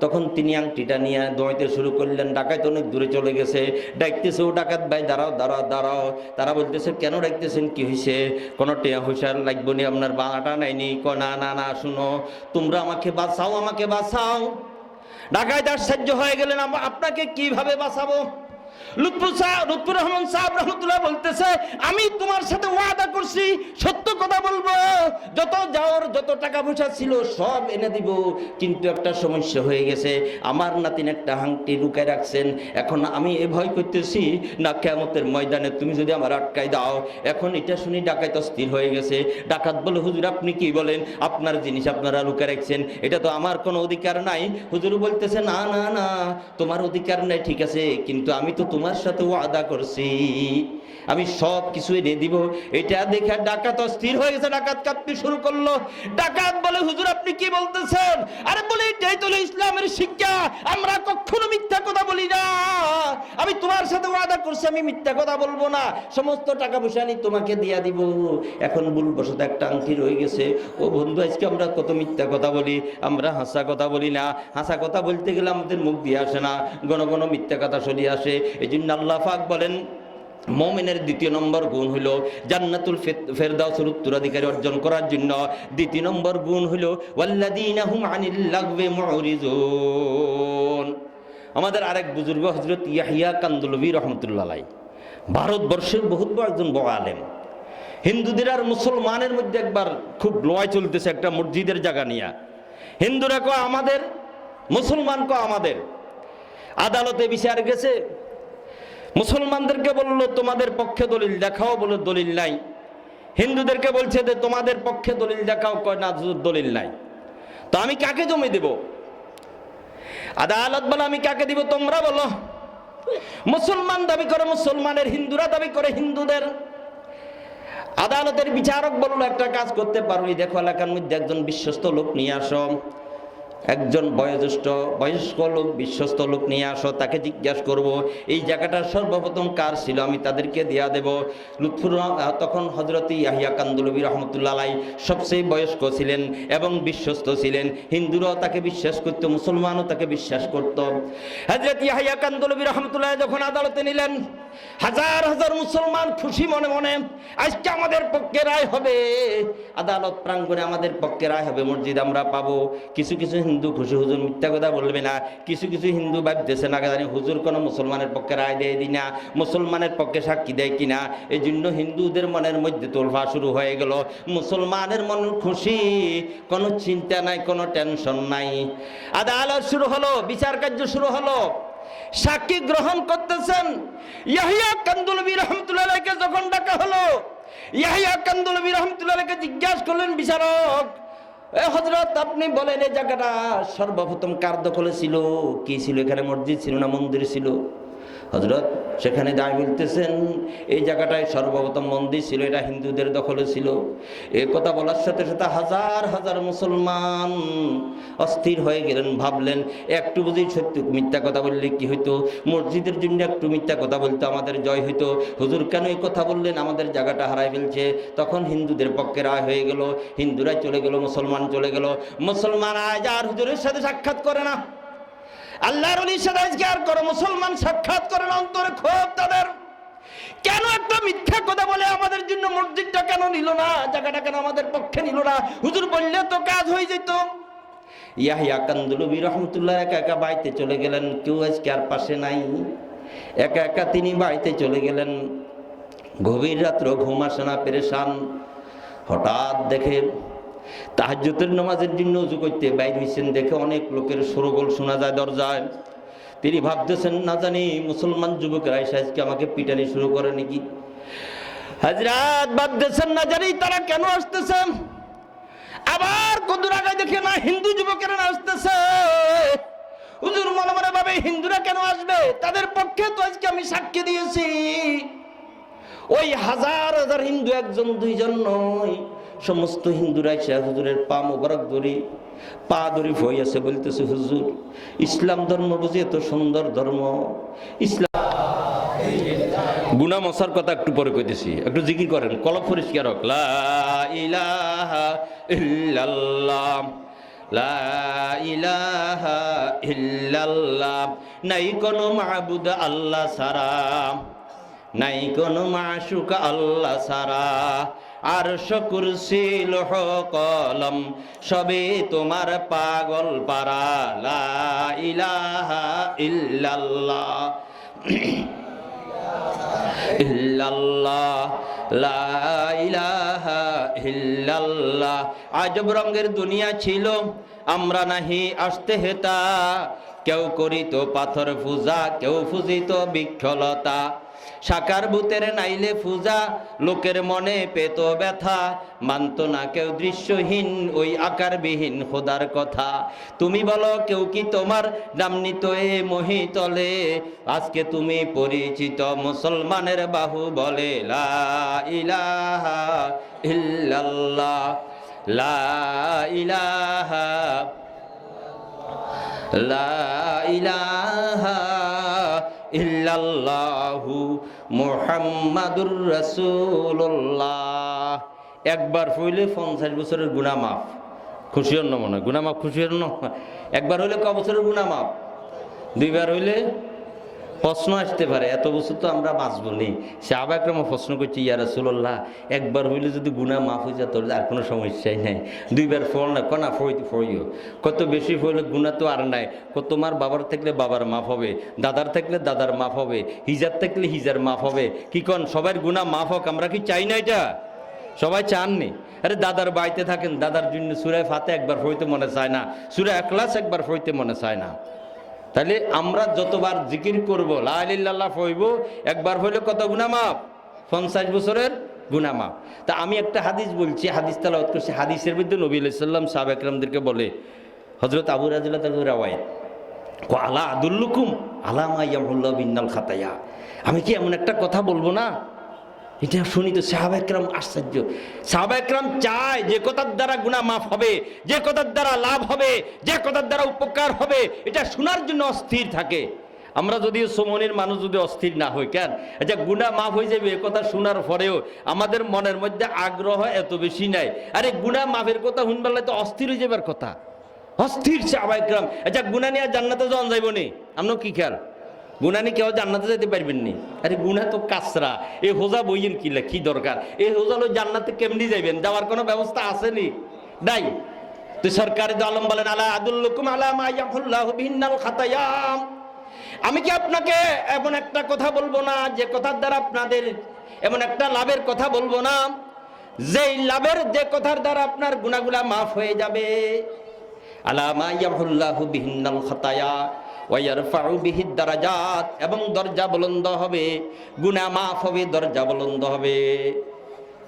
তখন তিনি আংটিটা নিয়ে দৌড়াইতে শুরু করলেন। ডাকাত অনেক দূরে চলে গেছে, ডাকতেছে, ও ডাকাত ভাই দাঁড়াও দাঁড়াও দাঁড়াও। তারা বলতেছে, কেন ডাকতেছেন, কি হয়েছে? কোনো টেয়া হুঁশার লাগবো নি, আপনার বাঁটা নাইনি? না না না, শুনো, তোমরা আমাকে বাঁচাও, আমাকে বাঁচাও। ডাকাত আশ্চর্য হয়ে গেলেন, আপনাকে কিভাবে বাঁচাবো? লুৎফুর রহমান সাহেব রহমতুল্লাহ বলতেছে, আমি তোমার সাথে ওয়াদা করছি, সত্য কথা বলবো, যত টাকা পয়সা ছিল সব এনে দিব। কিন্তু একটা সমস্যা হয়ে গেছে, আমার নাতিন একটা আংটি লুকায় রাখছেন। এখন আমি এ ভয় করতেছি না কিয়ামতের ময়দানে তুমি যদি আমার আটকাই দাও। এখন এটা শুনি ডাকাত অস্থির হয়ে গেছে। ডাকাত বলে, হুজুর আপনি কি বলেন? আপনার জিনিস আপনারা লুকায় রাখছেন, এটা তো আমার কোনো অধিকার নাই। হুজুর বলতেছে, না না না, তোমার অধিকার নাই ঠিক আছে, কিন্তু আমি তো তোমার সাথে ওয়াদা করছি, আমি সব কিছু এনে দিব। এটা দেখে ডাকাত অস্থির হয়ে গেছে, ডাকাত কাঁদতে শুরু করলো। ডাকাত বলে, হুজুর আপনি কি বলতেছেন? আরে বলে, এটাই তো ইসলামের শিক্ষা, আমরা কখনো মিথ্যা কথা বলি না। আমি তোমার সাথে ওয়াদা করছি, আমি মিথ্যা কথা বলবো না, সমস্ত টাকা পয়সা আমি তোমাকে দিয়া দিব। এখন ভুলবশত একটা আংটি রয়ে গেছে। ও বন্ধু, আজকে আমরা কত মিথ্যা কথা বলি, আমরা হাসা কথা বলি না। হাসা কথা বলতে গেলে আমাদের মুখ দিয়ে আসে না, ঘন ঘন মিথ্যা কথা চলে আসে। এই জন্য আল্লাহ পাক বলেন, মুমিনের দ্বিতীয় নম্বর গুণ হইল জান্নাতুল ফেরদাউসের উত্তরাধিকারী অর্জন করার জন্য দ্বিতীয় নম্বর গুণ হইল ওয়াল্লাযীনা হুম আনিল লাগবি মুরিজুন। আমাদের আরেক বুজুর্গ হযরত ইয়াহিয়া কান্দলবী রহমতুল্লাহ আলাইহি, ভারতবর্ষের বহুত বড় একজন বড় আলেম। হিন্দুদের আর মুসলমানের মধ্যে একবার খুব লড়াই চলতেছে একটা মসজিদের জায়গা নিয়ে। হিন্দুরা কয় আমাদের, মুসলমান কয় আমাদের। আদালতে বিচার গেছে, মুসলমানদেরকে বললো তোমাদের পক্ষে দলিল দেখাও, বলে দলিল নাই। হিন্দুদেরকে বলছে যে তোমাদের পক্ষে দলিল দেখাও, কয় না দলিল নাই। তো আমি কাকে জমি দেব? আদালত বলে, আমি কাকে দিব তোমরা বলো। মুসলমান দাবি করে মুসলমানের, হিন্দুরা দাবি করে হিন্দুদের। আদালতের বিচারক বললো, একটা কাজ করতে পারো, দেখো এলাকার মধ্যে একজন বিশ্বস্ত লোক নিয়ে আসো, একজন বয়স্ক লোক, বিশ্বস্ত লোক নিয়ে আসো, তাকে জিজ্ঞাসা করব এই জায়গাটা সর্বপ্রথম কার ছিল, আমি তাদেরকে দেয়া দেব। লুৎফুর তখন হযরত ইয়াহিয়া কান্দলবী রহমতুল্লাহ আলাইহি সবচেয়ে বয়স্ক ছিলেন এবং বিশ্বস্ত ছিলেন। হিন্দুরাও তাকে বিশ্বাস করত, মুসলমানও তাকে বিশ্বাস করত। হযরত ইয়াহিয়া কান্দলবী রহমতুল্লাহ যখন আদালতে নিলেন, হাজার হাজার মুসলমান খুশি মনে মনে, আজকে আমাদের পক্ষে রায় হবে, আদালত প্রাঙ্গণে আমাদের পক্ষে রায় হবে, মসজিদ আমরা পাবো। কিছু কিছু হিন্দু খুশি, হুজুর মিথ্যা কথা বলবে না। কিছু কিছু হিন্দু ভাবতেছে না জানি হুজুর কোনো মুসলমানের পক্ষে রায় দেয় দিই না, মুসলমানের পক্ষে সাক্ষী দেয় কিনা। এই জন্য হিন্দুদের মনের মধ্যে তোলফা শুরু হয়ে গেল। মুসলমানের মন খুশি, কোনো চিন্তা নাই, কোনো টেনশন নাই। আদালত শুরু হলো, বিচার কার্য শুরু হলো। সাক্ষী গ্রহণ করতেছেন ইয়াহিয়া কান্দলবী রহমতুল্লাহ আলাইহিকে যখন ডাকা হলো, ইয়াহিয়া কান্দলবী রহমতুল্লাহ আলাইহিকে জিজ্ঞাসা করলেন বিচারক, হযরত আপনি বলেন এই জায়গাটা সর্বপ্রথম কার দখলে ছিল? কি ছিল এখানে? মসজিদ ছিল না মন্দির ছিল? হযরত সেখানে দাঁড়িয়ে বলতেছেন, এই জায়গাটায় সর্বপ্রথম মন্দির ছিল, এটা হিন্দুদের দখলে ছিল। এই কথা বলার সাথে সাথে হাজার হাজার মুসলমান অস্থির হয়ে গেলেন, ভাবলেন একটু বুঝি সত্য মিথ্যা কথা বললে কি হইতো, মসজিদের জন্য একটু মিথ্যা কথা বলতো আমাদের জয় হইতো, হুজুর কেন এই কথা বললেন, আমাদের জায়গাটা হারাই ফেলছে। তখন হিন্দুদের পক্ষে রায় হয়ে গেল, হিন্দুরা চলে গেল, মুসলমান চলে গেল। মুসলমান আজ আর হুজুরের সাথে সাক্ষাৎ করে না, আল্লাহর ওলির সাথে আজকে আর করে মুসলমান সাক্ষাৎ করেন। অন্তরে ক্ষোভ তাদের, কেন একটা মিথ্যা কথা বলে আমাদের জন্য মসজিদটা কেন নিল না, জায়গাটা কেন আমাদের পক্ষে নিল না? হুজুর বললে তো কাজ হয়ে যেত। ইয়াহিয়া কান্দলবী রহমতুল্লাহ একা একা বাড়িতে চলে গেলেন, কেউ আজকে আর পাশে নাই, একা একা তিনি বাড়িতে চলে গেলেন। গভীর রাত্র ঘুম আসে না, পেরেশান। হঠাৎ দেখে তাহাজ্জুদের নামাজের জন্য ওযু করতে বাইর হইছেন, দেখে অনেক লোকের শোরগোল শোনা যায় দরজায়। তিনি ভাবতেছেন, না জানি মুসলমান যুবকেরা এসে আজকে আমাকে পিটানি শুরু করে নাকি। হযরত ভাবতেছেন, না জানি তারা কেন আসতেছে। আবার কত আগে দেখে না হিন্দু যুবকেরা আসতেছে। হুজুর মনে মনে ভাবে, হিন্দুরা কেন আসবে? তাদের পক্ষে তো আজকে আমি সাক্ষী দিয়েছি। ওই হাজার হাজার হিন্দু একজন দুইজন নয়, সমস্ত হিন্দুরা এসে হুজুরের পা মোবারক ধরি, পা ধরি ভয় আছে, বলতেছে, হুজুর ইসলাম ধর্ম বুঝি এত সুন্দর ধর্ম। ইসলাম গুনাহ মশার কথা একটু পরে কইতেছি, একটু জিকির করেন, কলব পরিষ্কার হোক। লা ইলাহা ইল্লাল্লাহ, লা ইলাহা ইল্লাল্লাহ, নাই কোনো মাবুদ আল্লাহ ছাড়া, নাই কোনো মাশুক আল্লাহ ছাড়া, আরশ কুরসি লৌহ কলম সবে তোমার পাগল পারা। লা ইলাহা ইল্লাল্লাহ ইল্লাল্লাহ, লা ইলাহা ইল্লাল্লাহ। আজব রঙের দুনিয়া ছিল, আমরা নাহি আসতে হেতা। কেউ করিত পাথর পূজা, কেউ পূজিত বৃক্ষলতা। সাকার ভূতের নাইলে পূজা, লোকের মনে পেত ব্যথা। মানত না কেউ দৃশ্যহীন ওই আকারবিহীন খোদার কথা। তুমি বলো কেউ কি তোমার নাম নিত এ মহিতলে? আজকে তুমি পরিচিত মুসলমানের বাহু বলে। লা ইলাহা ইল্লাল্লাহ, লা ইলাহা, লা ইলাহা ইল্লাল্লাহু মুহাম্মাদুর রাসূলুল্লাহ। একবার হইলে 50 বছরের গুনাহ মাফ। খুশি হন না মনে হয়? গুনাহ মাফ, খুশি হন না? একবার হইলে ক বছরের গুনাহ মাফ? দুইবার হইলে? প্রশ্ন আসতে পারে, এত বছর তো আমরা বাঁচব নি। সাহাবা একরাম প্রশ্ন করছে, ইয়া রাসূলুল্লাহ, একবার হইলে যদি গুনাহ মাফ হয়ে যায় তাহলে আর কোনো সমস্যাই নাই, দুইবার ফল না কনা ফইও। কত বেশি হইলে গুনাহ তো আর নাই। কত তোমার বাবার থাকলে বাবার মাফ হবে, দাদার থাকলে দাদার মাফ হবে, হিজার থাকলে হিজার মাফ হবে। কি কন, সবার গুনাহ মাফ হোক, আমরা কি চাই না এটা? সবাই চাননি? আরে দাদার বাড়িতে থাকেন, দাদার জন্য সূরা ফাতিহা একবার পড়তে মনে চায় না, সূরা ইখলাস একবার পড়তে মনে চায় না। তাহলে আমরা যতবার জিকির করব, লা ইলাহা ইল্লাল্লাহ পড়ব, একবার হইলে কত গুনাহ মাফ? 50 বছরের গুনাহ মাফ। তা আমি একটা হাদিস বলছি, হাদিস তেলাওয়াত করছি। হাদিসের মধ্যে নবী আলাইহিস সালাম সাহাবা একরামদেরকে বলে, হযরত আবু রাদিয়াল্লাহু তাআলা রাওয়ায়াত, কো আলা আদুল্লুকুম আলা মা ইয়ামহুল্লাহু বিন্নাল খাতায়া। আমি কি এমন একটা কথা বলবো না? এটা শুনি তো সাহাবা একরাম আশ্চর্য। সাহাবা একরাম চায় যে কথার দ্বারা গুনাহ মাফ হবে, যে কথার দ্বারা লাভ হবে, যে কথার দ্বারা উপকার হবে, এটা শোনার জন্য অস্থির থাকে। আমরা যদি সমনের মানুষ যদি অস্থির না হই, কেন আচ্ছা গুনাহ মাফ হয়ে যাবে এ কথা শোনার পরেও আমাদের মনের মধ্যে আগ্রহ এত বেশি নাই। আরে গুনাহ মাফের কথা শুনবার তো অস্থির হয়ে যাবার কথা, অস্থির সাহাবা একরাম। আচ্ছা গুনাহ নিয়ে জান্নাতে যাওয়া যাইব নি? আপনার কি খেয়াল? গুনাহ নিয়ে কেউ জান্নাতে যেতে পারবেন নি? আরে গুনাহ তো কাসরা, এই হোজা বইয়েন কি দরকার? এই হোজা লো জান্নাতে কেমনি যাইবেন? যাওয়ার কোনো ব্যবস্থা আছে নি? নাই। তো সরকারে তো আলম বলেন, আলা আদুল্লুকুম আলা মা ইয়ামহুল্লাহু বিহিন্নাল খাতায়া। আমি কি আপনাকে এমন একটা কথা বলবো না যে কথার দ্বারা আপনাদের এমন একটা লাভের কথা বলবো না যেই লাভের, যে কথার দ্বারা আপনার গুনাহগুলা মাফ হয়ে যাবে। আলা মা ইয়ামহুল্লাহু বিহিন্নাল খাতায়া ওয়া ইয়ারফাউ বিহিদ দারাজাত, এবং দরজা বুলন্দ হবে, গুনাহ মাফ হবে, দরজা বুলন্দ হবে।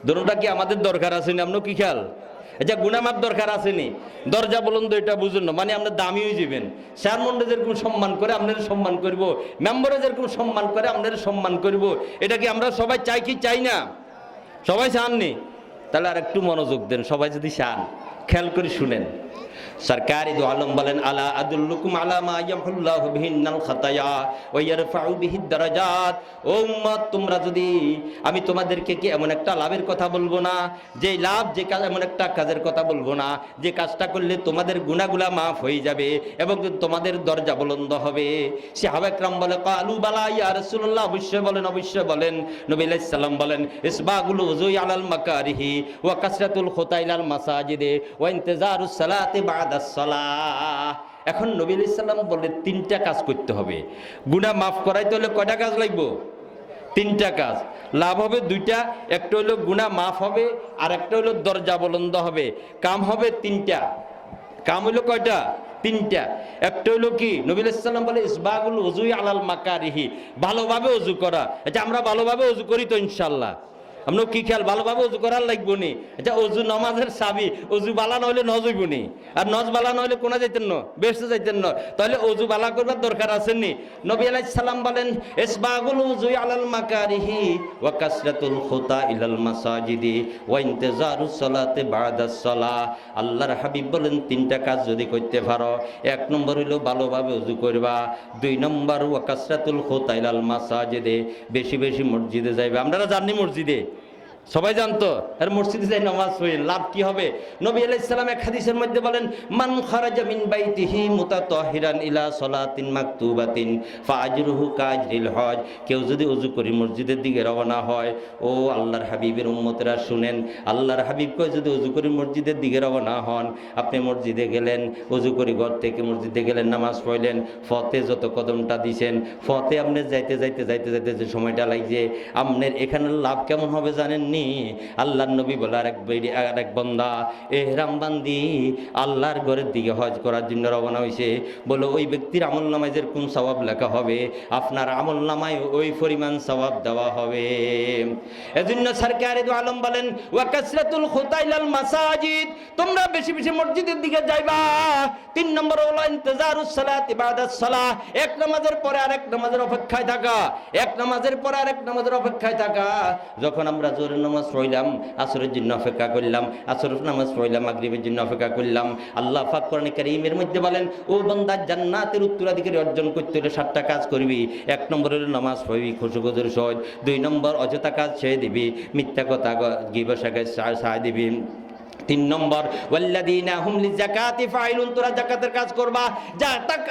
দুটোটা কি আমাদের দরকার আছে না? আপনার কি খেয়াল? আচ্ছা গুনাহ মাফ দরকার আছে নি, দরজা বুলন্দ এটা বুঝুন না, মানে আমরা দামি হয়ে যাবেন। চেয়ারম্যানরা যেরকম সম্মান করে আপনাদের সম্মান করব, মেম্বারে যেরকম সম্মান করে আপনাদের সম্মান করব। এটা কি আমরা সবাই চাই কি চাই না? সবাই চাননি? তাহলে আর একটু মনোযোগ দেন, সবাই যদি চান খেয়াল করে শুনেন। সরকারি দু আলম বলেন, আলা আদুল্লুকুম আলা মা ইয়ামহুল্লাহু বিহিন্নাল খাতায়া ওয়া ইয়ারফাউ বিহিদ দারাজাত। ও উম্মত, তোমরা যদি, আমি তোমাদেরকে কি এমন একটা লাভের কথা বলবো না, যে লাভ, যে কাজ, এমন একটা কাজের কথা বলবো না যে কাজটা করলে তোমাদের গুনাহগুলা মাফ হয়ে যাবে এবং তোমাদের দরজা বুলন্দ হবে। সাহাবা একরাম বলে, ক্বালু বালা ইয়া রাসূলুল্লাহ, অবশ্যই বলেন, অবশ্যই বলেন। নবী আলাইহিস সালাম বলেন, ইসবাগুল উযুই আলাল মাকারিহি ওয়া কাসরাতুল খুতাইলাল মাসাজিদে ওয়া ইন্তিজারুস সালাতি বাদাস সালাহ। এখন নবী আলাইহিস সালাম বলে 3টা কাজ করতে হবে। গুনাহ মাফ করাইতে হলে কয়টা কাজ লাগবে? তিনটা কাজ, লাভ হবে দুইটা, একটা হলো গুনাহ মাফ হবে, আর একটা হলো দরজা বুলন্দ হবে। কাম হবে তিনটা। কাম হইলো কয়টা? তিনটা। একটা হইলো কি, নবী আলাইহিস সালাম বলে ইসবাগুল উযুই আলাল মাকারিহি, ভালোভাবে ওযু করা। আচ্ছা আমরা ভালোভাবে ওযু করি তো ইনশাআল্লাহ? আমরা কি খেয়াল, ভালোভাবে ওযু করার লাগবো নি? আচ্ছা ওযু নামাজের চাবি, ওযু বালা নইলে নজ হইব নি, আর নজ বালা নইলে কোনা যাইতেন না, বেহেশতে যাইতেন না। তাহলে ওযু বালা করবার দরকার আছে নি? নবী আলাইহিস সালাম বলেন ইসবাগুল উযুই আলাল মাকারিহি ওয়া কাসরাতুল খুতা ইলাল মাসাজিদি ওয়া ইন্তিজারুস সালাতি বাদাস সালাহ। আল্লাহর হাবিব বলেন তিনটা কাজ যদি করতে পারো, এক নম্বর হইলো ভালোভাবে ওযু করবা, দুই নম্বর ওয়া কাসরাতুল খুতা ইলাল মাসাজিদি, বেশি বেশি মসজিদে যাইবা। আপনারা জাননি মসজিদে, সবাই জানতো, আর মসজিদে যাই নামাজ পড়েন, লাভ কি হবে? নবী আলাইহিস সালাম এক হাদিসের মধ্যে বলেন মান খারাজা মিন বাইতিহি মুতাতাহিরান ইলা সালাতিন মাকতুবাতিন ফাআজরুহু কাজরিল হজ। কেউ যদি ওযু করে মসজিদের দিকে রওনা হয়, ও আল্লাহর হাবিবের উম্মতেরা শুনেন, আল্লাহর হাবিব কয় যদি ওযু করে মসজিদের দিকে রওনা হন, আপনি মসজিদে গেলেন, ওযু করে ঘর থেকে মসজিদে গেলেন, নামাজ পড়লেন, ফতে যত কদমটা দিছেন, ফতে আপনি যাইতে যাইতে যাইতে যাইতে যে সময়টা লাগছে, আপনার এখানে লাভ কেমন হবে জানেন? আল্লাহর নবী বলে আর এক বান্দা ইহরাম বান্দি আল্লাহর ঘরের দিকে হজ করার জন্য রওনা হয়েছে, বলে ওই ব্যক্তির আমলনামায় যেরকম সওয়াব লেখা হবে, আপনার আমলনামায় ওই পরিমাণ সওয়াব দেওয়া হবে। এজন্য সরকারে দু আলম বলেন ওয়া কাসরাতুল খুতা ইলাল মাসাজিদ, তোমরা বেশি বেশি মসজিদের দিকে যাইবা। তিন নম্বর হলো ইন্তিজারুস সালাতি বাদাস সালাহ, এক নামাজের পরে আরেক নামাজের অপেক্ষায় থাকা, এক নামাজের পরে আরেক নামাজের অপেক্ষায় থাকা। যখন আমরা জোহরের নামাজ পড়লাম, আসরের জন্য অপেক্ষা করলাম, আসরের নামাজ পড়লাম, মাগরিবের জন্য অপেক্ষা করলাম। আল্লাহ পাক কোরআনে কারীমের মধ্যে বলেন ও বান্দা জান্নাতের উত্তরাধিকারী অর্জন করতে হলে 7টা কাজ করবি। এক নম্বর হলো নামাজ পড়বি খুশুখুজুর সহিত, দুই নম্বর অযথা কাজ ছেড়ে দিবি, মিথ্যা কথা গীবত ছাড় দিবি, তিন নম্বর ওয়াল্লাযীনা হুম লিযাকাতি ফাইলুন, তোরা যাকাতের কাজ করবা।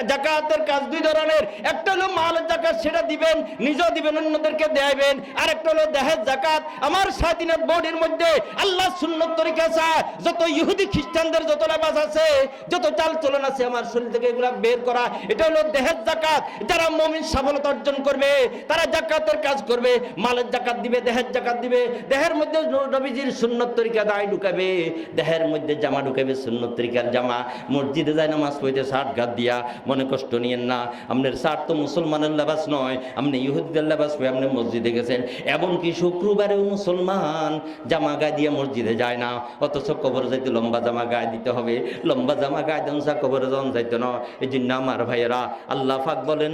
যাকাতের কাজ দুই ধরনের, একটা হলো মালের যাকাত, সেটা দিবেন, নিজেও দিবেন, অন্যদেরকে দেবেন। আর একটা হলো দেহের যাকাত। আমার স্বাধীনত বডির মধ্যে আল্লাহ সুন্নত তরিকা আছে, যত ইহুদি খ্রিস্টানদের যত লেবাস আছে, যত চাল চলন আছে, আমার শরীর থেকে এগুলা বের করা, এটা হলো দেহের যাকাত। যারা মুমিন সফলতা অর্জন করবে তারা যাকাতের কাজ করবে, মালের যাকাত দিবে, দেহের যাকাত দিবে, দেহের মধ্যে নবীজির সুন্নত তরিকা দায় ঢুকাবে, দেহের মধ্যে জামা ঢুকাবে সুন্নত তরিকার জামা। মসজিদে যায় নামাজ পড়তে শার্ট গাদ দিয়া, মনে কষ্ট নিয়েন না, আপনার শার্ট তো মুসলমানের লেবাস নয়, আপনি ইহুদিদের লেবাস পরে আপনি মসজিদে গেছেন। এমনকি শুক্রবারেও মুসলমান জামা গায়ে দিয়ে মসজিদে যায় না, অথচ কবরে যাইতে লম্বা জামা গায়ে দিতে হবে। লম্বা জামা গায়ে দেন, কবরে যখন যাইতে না। এই জন্য আমার ভাইয়েরা, আল্লাহ পাক বলেন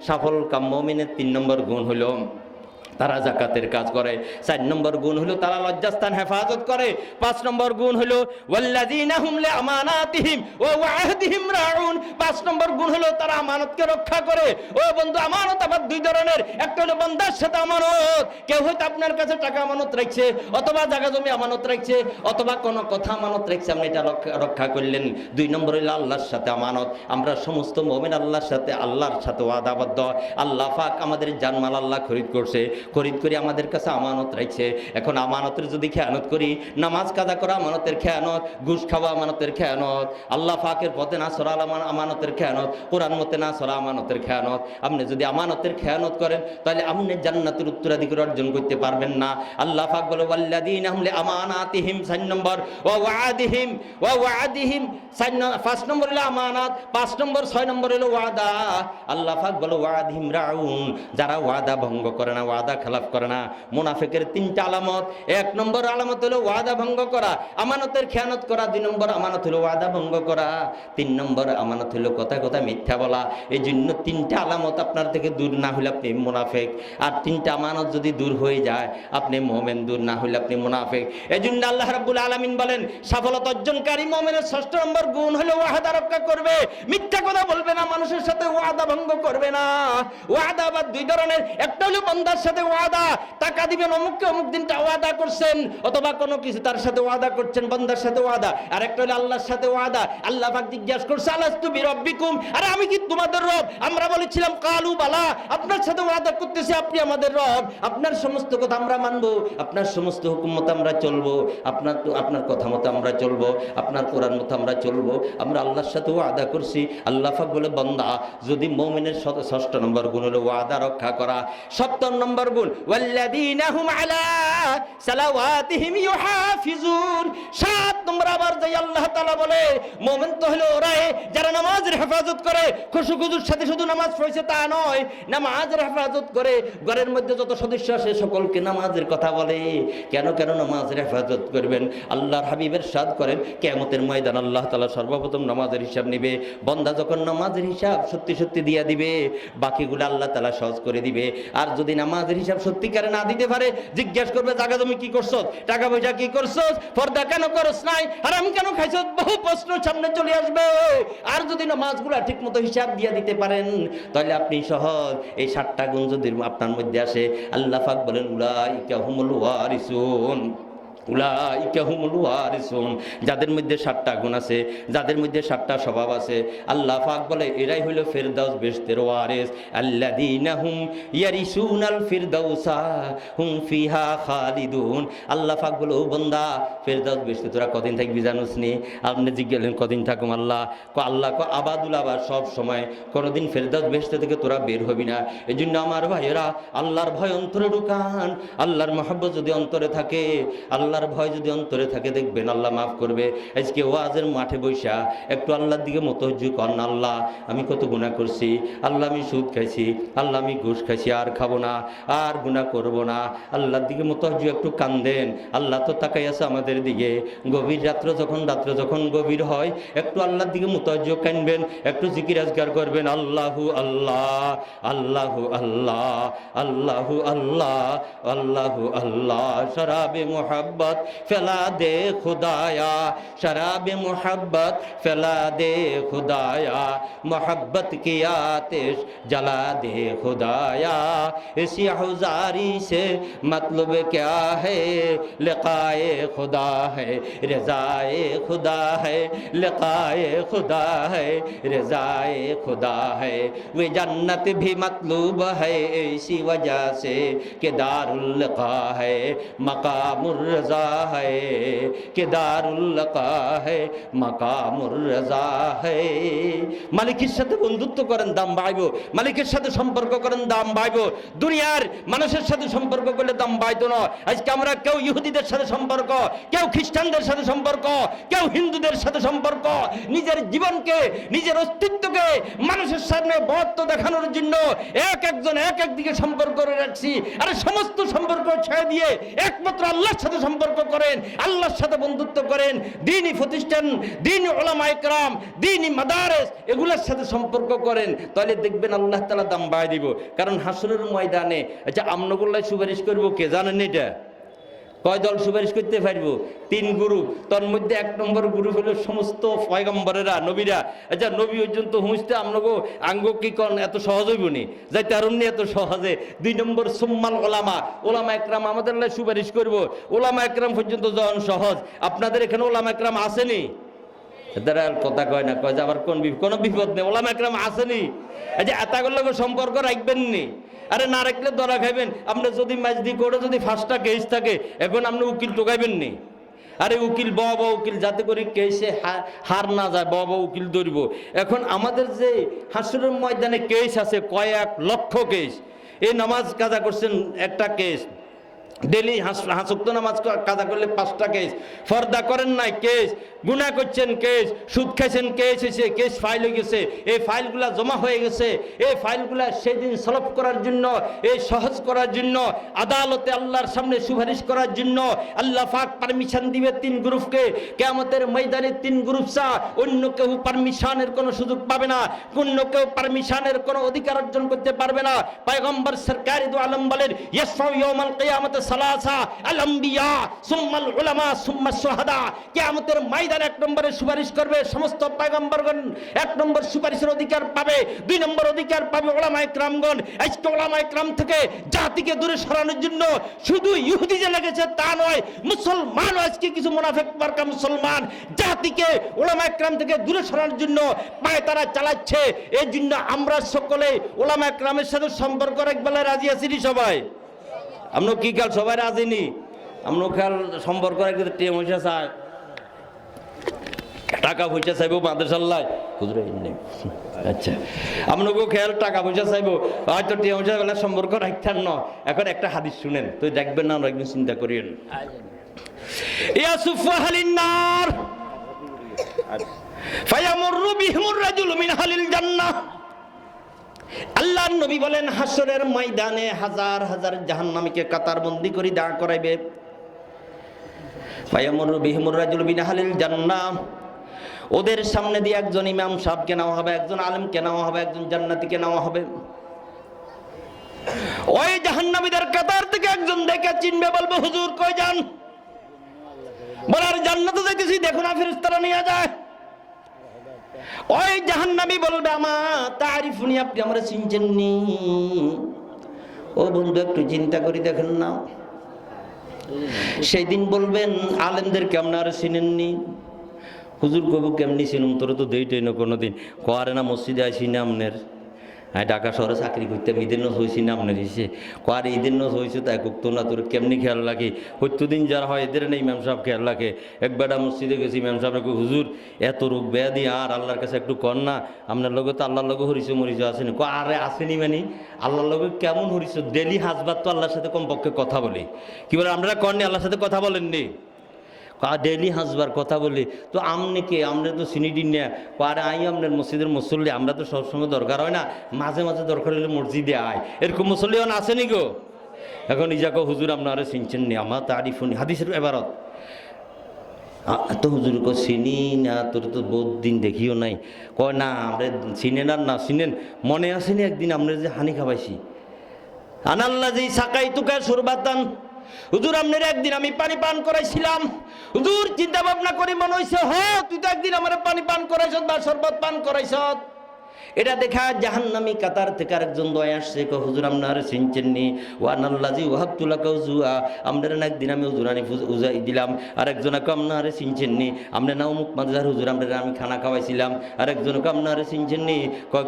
সফল কাম মুমিনের 3 নম্বর গুণ হলো তারা যাকাতের কাজ করে। 4 নম্বর গুণ হলো তারা লজ্জাস্থান হেফাজত করে। 5 নম্বর গুণ হলো ওয়াল্লাযীনা হুম লিআমানাতিহিম ওয়া ওয়াহদিহিম রাউন। 5 নম্বর গুণ হলো তারা আমানতকে রক্ষা করে। ও বন্ধু, আমানত আবার দুই ধরনের, একটা হলো বান্দার সাথে আমানত, কেউ হয়তো আপনার কাছে টাকা আমানত রাখছে, অথবা জায়গা জমি আমানত রাখছে, অথবা কোনো কথা আমানত রাখছে, আপনি এটা রক্ষা করলেন। 2 নম্বর হলো আল্লাহর সাথে আমানত। আমরা সমস্ত মুমিন আল্লাহর সাথে ওয়াদাবদ্ধ। আল্লাহ পাক আমাদের জানমাল আল্লাহ খরিদ করছে, খরিদ করে আমাদের কাছে আমানত রাখছে। এখন আমানতের যদি খেয়ানত করি, নামাজ কাজা করা আমানতের খেয়ানত, ঘুষ খাওয়া আমানতের খেয়ানত, আল্লাহ পাকের পথে না চলা আমানতের খেয়ানত, কোরআন মতে না চলা আমানতের খেয়ানত। আপনি যদি আমানতের খেয়ানত করেন, তাহলে আপনি জান্নাতের উত্তরাধিকার অর্জন করতে পারবেন না। আল্লাহ পাক বলে ওয়াল্লাযীনা হুম লিআমানাতিহিম, 4 নম্বর, ওয়া ওয়াদিহিম 5 নম্বর হলো আমানত, 5 নম্বর 6 নম্বর হলো ওয়াদা। আল্লাহ পাক বলে ওয়াদিহিম রাউন, যারা ওয়াদা ভঙ্গ করে না, ওয়াদা খেলাফ করে না। মুনাফিকের 3টা আলামত। 1 নম্বর আলামত হলো ওয়াদা ভঙ্গ করা, আমানতের খেয়ানত করা। 2 নম্বর আমানত হলো ওয়াদা ভঙ্গ করা। 3 নম্বর আমানত হলো কথা কথা মিথ্যা বলা। এই জন্য 3টা আলামত আপনার থেকে দূর না হলে আপনি মুনাফিক, আর 3টা আমানত যদি দূর হয়ে যায় আপনি মুমিন, দূর না হলে আপনি মুনাফিক। এই জন্য আল্লাহ রাব্বুল আলামিন বলেন সফলতা অর্জনকারী মুমিনের 6 নম্বর গুণ হলো ওয়াদা রক্ষা করবে, মিথ্যা কথা বলবে না, মানুষের সাথে ওয়াদা ভঙ্গ করবে না। ওয়াদা আবার দুই ধরনের, একটা হলো বান্দার সাথে ওয়াদা, টাকা দিবেন অমুককে, অমুক দিনটা ওয়াদা করছেন, অথবা কোনো কিছু তার সাথে ওয়াদা করছেন, বান্দার সাথে ওয়াদা। আর একটা হলো আল্লাহর সাথে ওয়াদা। আল্লাহ পাক জিজ্ঞাসা করছে আলাস্তু বিরাব্বিকুম, আরে আমি কি তোমাদের রব? আমরা বলেছিলাম কালু বালা, আপনার সাথে ওয়াদা করতেছি আপনি আমাদের রব, আপনার সমস্ত কথা আমরা মানবো, আপনার সমস্ত হুকুম মতো আমরা চলবো, আপনার কথা মতো আমরা চলবো, আপনার কোরআন মতো আমরা চলবো, আমরা আল্লাহর সাথে ওয়াদা করছি। আল্লাহ পাক বলে বান্দা, যদি মুমিনের 6 নম্বর গুণ হলো ওয়াদা রক্ষা করা। 7 নম্বর গুণ, ওয়াল্লাযীনা হুম আলা সালাওয়াতিহিম ইউহাফিজুন। 7 নম্বর আবার যাই আল্লাহ তাআলা বলে মুমিন তো হলো ওরাই যারা নামাজের হেফাজত করে। খুশুখুজুর সাথে শুধু নামাজ পড়ছে তা নয়, নামাজের হেফাজত করে, ঘরের মধ্যে যত সদস্য আছে সকলকে নামাজের কথা বলে। কেন নামাজের হেফাজত করবেন? আল্লাহর হাবিব ইরশাদ করেন কিয়ামতের ময়দান আল্লাহ তাআলা সর্বপ্রথম নামাজের হিসাব নেবে। বান্দা যখন নামাজের হিসাব সত্যি সত্যি দিয়া দিবে, বাকিগুলো আল্লাহ তাআলা সহজ করে দিবে। আর যদি নামাজের হিসাব সত্যিকারে না দিতে পারে, জিজ্ঞাসা করবে জায়গা জমি কি করছস, টাকা পয়সা কি করছস, পর্দা কেন করছ নাই, হারাম কেন খাইছস, বহু প্রশ্ন সামনে চলে আসবে। আর যদি নামাজগুলো ঠিকমতো হিসাব দিয়ে দিতে পারেন, তাহলে আপনি সহজ এই 7টা গুণ যদি আপনার মধ্যে আসে, আল্লাহ পাক বলেন উলাইকা হুমুল ওয়ারিসুন, উলাইকা হুমুল ওয়ারিসুন। যাদের মধ্যে 7টা গুণ আছে, যাদের মধ্যে 7টা স্বভাব আছে, আল্লাহ পাক বলে এরাই হইল ফেরদাউস বেহেশতের ওয়ারিস। আল্লাযীনা হুম ইয়ারিসুনাল ফিরদাউসা হুম ফিহা খালিদুন। আল্লাহ পাক বলে ও বান্দা, ফেরদাউস বেহেশতে তোরা কদিন থাকবি জানোস নি? আপনি জিজ্ঞাসা কদিন থাকুম আল্লাহ? আল্লাহ আবাদুল আবার সব সময়, কোনোদিন ফেরদাউস বেহেশতে থেকে তোরা বের হবি না। এই জন্য আমার ভাইয়েরা, আল্লাহর ভয় অন্তরে ঢুকান। আল্লাহর মহব্বত যদি অন্তরে থাকে, আল্লাহর ভয় যদি অন্তরে থাকে, দেখবেন আল্লাহ মাফ করবে। আজকে ওয়াজের মাঠে বৈশা একটু আল্লাহর দিকে মতহজ্জু করেন, আল্লাহ আমি কত গুনাহ করছি, আল্লাহ আমি সুদ খাইছি, আল্লাহ আমি ঘুষ খাইছি, আর খাবো না, আর গুনাহ করব না। আল্লাহর দিকে মতহজ্জু একটু কান্দেন। আল্লাহ তো তাকাই আছে আমাদের দিকে। গভীর রাত্র যখন গভীর হয়, একটু আল্লাহর দিকে মতহজ্জু কানবেন, একটু জিকির আজকার করবেন। আল্লাহু আল্লাহ, আল্লাহু আল্লাহ, আল্লাহু আল্লাহ, আল্লাহু আল্লাহ। শরাবে মোহাব্বত ফেলা দে খুদায়া, শরাবে মোহাব্বত ফেলা দে খুদায়া, मोहब्बत की आतिश जला दे खुदाया। इस यहुजारी से मतलब क्या है, लिकाए खुदा है, रज़ाए खुदा है, लिकाए खुदा है, रज़ाए खुदा है। वे जन्नत भी मतलूब है इसी वजह से कि दारुल लिका है, मकामुर रज़ा है, कि दारुल लिका है, मकामुर रज़ा है। মালিকের সাথে বন্ধুত্ব করেন, দাম বাড়বে। মালিকের সাথে সম্পর্ক করেন, দাম বাড়বে। দুনিয়ার মানুষের সাথে সম্পর্ক করলে দাম বাড়তো না। আজকে আমরা কেউ ইহুদিদের সাথে সম্পর্ক, কেউ খ্রিস্টানদের সাথে সম্পর্ক, কেউ হিন্দুদের সাথে সম্পর্ক, নিজের জীবনকে, নিজের অস্তিত্বকে মানুষের সামনে বড়ত্ব দেখানোর জন্য একজন এক দিকে সম্পর্ক করে রাখছি। আর সমস্ত সম্পর্ক ছেড়ে দিয়ে একমাত্র আল্লাহর সাথে সম্পর্ক করেন, আল্লাহর সাথে বন্ধুত্ব করেন। দ্বীনি প্রতিষ্ঠান, দ্বীনি উলামায়ে কেরাম, দ্বীনি মাদারিস, এগুলোর সাথে সম্পর্ক করেন, তাহলে দেখবেন আল্লাহ তাআলা দাম বাড়িয়ে দিব। কারণ হাসরের ময়দানে আচ্ছা আমনগুল্লাহ সুপারিশ করবো কে জানেন? এটা কয় দল সুপারিশ করতে পারবো? 3 গ্রুপ। তার মধ্যে 1 নম্বর গ্রুপ হলো সমস্ত পয়গম্বরেরা, নবীরা। আচ্ছা নবী পর্যন্ত হুঁজতে আমনগো আঙ্গ কি করেন? এত সহজ হইব নি, যাইতে আরুন নি এত সহজে। 2 নম্বর সুম্মাল ওলামা, ওলামা একরাম আমাদের সুপারিশ করবো। ওলামা একরাম পর্যন্ত যখন সহজ, আপনাদের এখানে ওলামা একরাম আসেনি? এদারা কথা কয় না, কয় যে আবার কোন বিপদ নেই, ওলামা একরাম আসেনি। এই যে এতগুলো সম্পর্ক রাখবেন নি, আরে না রাখলে ধরা খাইবেন। আপনি যদি মাঝদি করে যদি 5টা কেস থাকে, এখন আপনি উকিল টোকাইবেন নি। আরে উকিল বড় উকিল, যাতে করে কেসে হার না যায়, বড় উকিল ধরব। এখন আমাদের যে হাসরের ময়দানে কেস আছে কয়েক লক্ষ কেস। এই নামাজ কাজা করছেন একটা কেস, ডেলি হাসুক্ত নামাজ কাজা করলে 5টা কেস, ফর্দা করেন নাই কেস, গুনাহ করছেন কেস, সুদ খাইছেন কেস, হয়েছে কেস ফাইল হয়ে গেছে। এই ফাইলগুলা জমা হয়ে গেছে। এই ফাইলগুলা সেদিন সলভ করার জন্য, এই সহজ করার জন্য, আদালতে আল্লাহর সামনে সুপারিশ করার জন্য আল্লাহ পাক পারমিশন দিবে 3 গ্রুপকে। কিয়ামতের ময়দানে 3 গ্রুপ ছাড়া অন্য কেউ পারমিশনের কোনো সুযোগ পাবে না, অন্য কেউ পারমিশনের কোনো অধিকার অর্জন করতে পারবে না। পয়গম্বর সরকার দু আলম বলেন ইয়াসফাউ ইয়াউমাল কিয়ামত সালাসা আল আম্বিয়া সুম্মাল উলামা সুম্মাস শুহাদা। কিয়ামতের ময়দানে 1 নম্বরে সুপারিশ করবে সমস্ত পয়গম্বরগণ, 1 নম্বর সুপারিশের অধিকার পাবে। 2 নম্বর অধিকার পাবে ওলামায়ে কেরামগণ। আজকে ওলামায়ে কেরাম থেকে জাতিকে দূরে সরানোর জন্য শুধু ইহুদি যে লেগেছে তা নয়, মুসলমান আজকে কিছু মুনাফিক মার্কা মুসলমান জাতিকে ওলামায়ে কেরাম থেকে দূরে সরানোর জন্য পায় তারা চালাচ্ছে। এই জন্য আমরা সকলে ওলামায়ে কেরামের সাথে সম্পর্ক রাখবার রাজি আছি সবাই। আমরা কি কাল সবাই রাজি নি? আমরা কাল সম্পর্ক রাখতে টেম হইসা চাই, টাকা পয়সা চাইবো মাদ্রাসাল্লাহ, হুজুর নেই। আচ্ছা আপনাকেও খেয়াল, টাকা পয়সা চাইবো, হয়তো টিয়া পয়সা বেলা সম্পর্ক রাখতেন না। এখন একটা হাদিস শুনেন তো দেখবেন না, একদিন চিন্তা করিয়েন। ইয়া সুফাহালিন নার ফায়ামুরু বিহিমুর রাজুলু মিন আহলিল জান্নাহ। আল্লাহর নবী বলেন, হাসরের ময়দানে হাজার হাজার জাহান্নামীকে কাতারবন্দি করে দাঁড় করাইবে। ফায়ামুরু বিহিমুর রাজুলু মিন আহলিল জান্নাহ, ওদের সামনে দিয়ে একজন ইমাম সাহেবকে নেওয়া হবে, একজন আলেমকে নেওয়া হবে, একজন জান্নাতীকে নেওয়া হবে। ওই জাহান্নামীদের কাতার থেকে একজন দেখে চিনবে, বলবে হুজুর কই যান? বলার জান্নাতে যাইতেছি, দেখুন না ফেরেশতারা নিয়ে যায়। ওই জাহান্নামী বলবে, আমা তারিফুনি, আপনি আমরা চিনছেন নি? ও বন্ধু একটু চিন্তা করি দেখেন না। সেই দিন বলবেন, আলেমদেরকে আপনারা চিনেননি? হুজুর কবু কেমনি চিনুম, তোর তো দেইটাই না কোনোদিন। কোয়ারে না মসজিদে আসি না আপনার, হ্যাঁ ঢাকা শহরে চাকরি করতাম, ঈদের নজ হয়েছি না আপনার এসে। কোয়ারে ঈদের নজ হয়েছে তাই কুকতো না, তোর কেমনি খেয়াল রাখি? প্রত্যেকদিন যারা হয় এদের নেই ইমাম সাহেব খেয়াল রাখে। একবেলা মসজিদে গেছি, ইমাম সাহেব হুজুর এত রোগ ব্যাধি, আর আল্লাহর কাছে একটু কর না, আপনার লগে তো আল্লাহর লগে হরিচ মরিচ আসেনি। আরে আসেনি মানে আল্লাহর লগে কেমন হরিচ? ডেলি হাজবার তো আল্লাহর সাথে কমপক্ষে কথা বলি। কি বলে আপনারা কননি আল্লাহর সাথে কথা বলেননি? ডেলি হাসবার কথা বলি তো আমনে কে? আমরা তো সিনিটি না আরে আই আপনার মসজিদের মুসল্লি, আমরা তো সবসময় দরকার হয় না, মাঝে মাঝে দরকার হলে মসজিদে আয়। এরকম মুসল্লি আসেনি গো? এখন ইজাকো হুজুর আপনারা চিনছেন নি, আমার তারিফুনি, হাদিসের এবারত তো হুজুর কো চিনি না, তোর তো বহুত দিন দেখিও নাই। কয় না আমরা চিনেন আর না চিনেন, মনে আসেনি একদিন আমরা যে হানি খাওয়াইছি, আনাল্লা যে সাকাই তুকা সুরবাতান, হুজুর আপনার একদিন আমি পানি পান করাইছিলাম। হুজুর চিন্তা ভাবনা করি মনে হয়েছে, হ তুই তো একদিন আমার পানি পান করাইছ বা শরবত পান করাইছ। এটা দেখা জাহান্নামী কাতার থেকে আরেকজন দয়া আসছে, হুজুর আপনার চিনছেননি? ওয়ানাল্লাজি ওয়াহাবতুল্লাহ কাউজুয়া, আপনার একদিন আমি হুজুরানি উজাই দিলাম। আরেকজনকে আপনার চিনছেননি? আমরা না অমুক মাদ্রাসার হুজুর আপনার আমি খানা খাওয়াইছিলাম। আরেকজনকে আপনার চিনছেননি?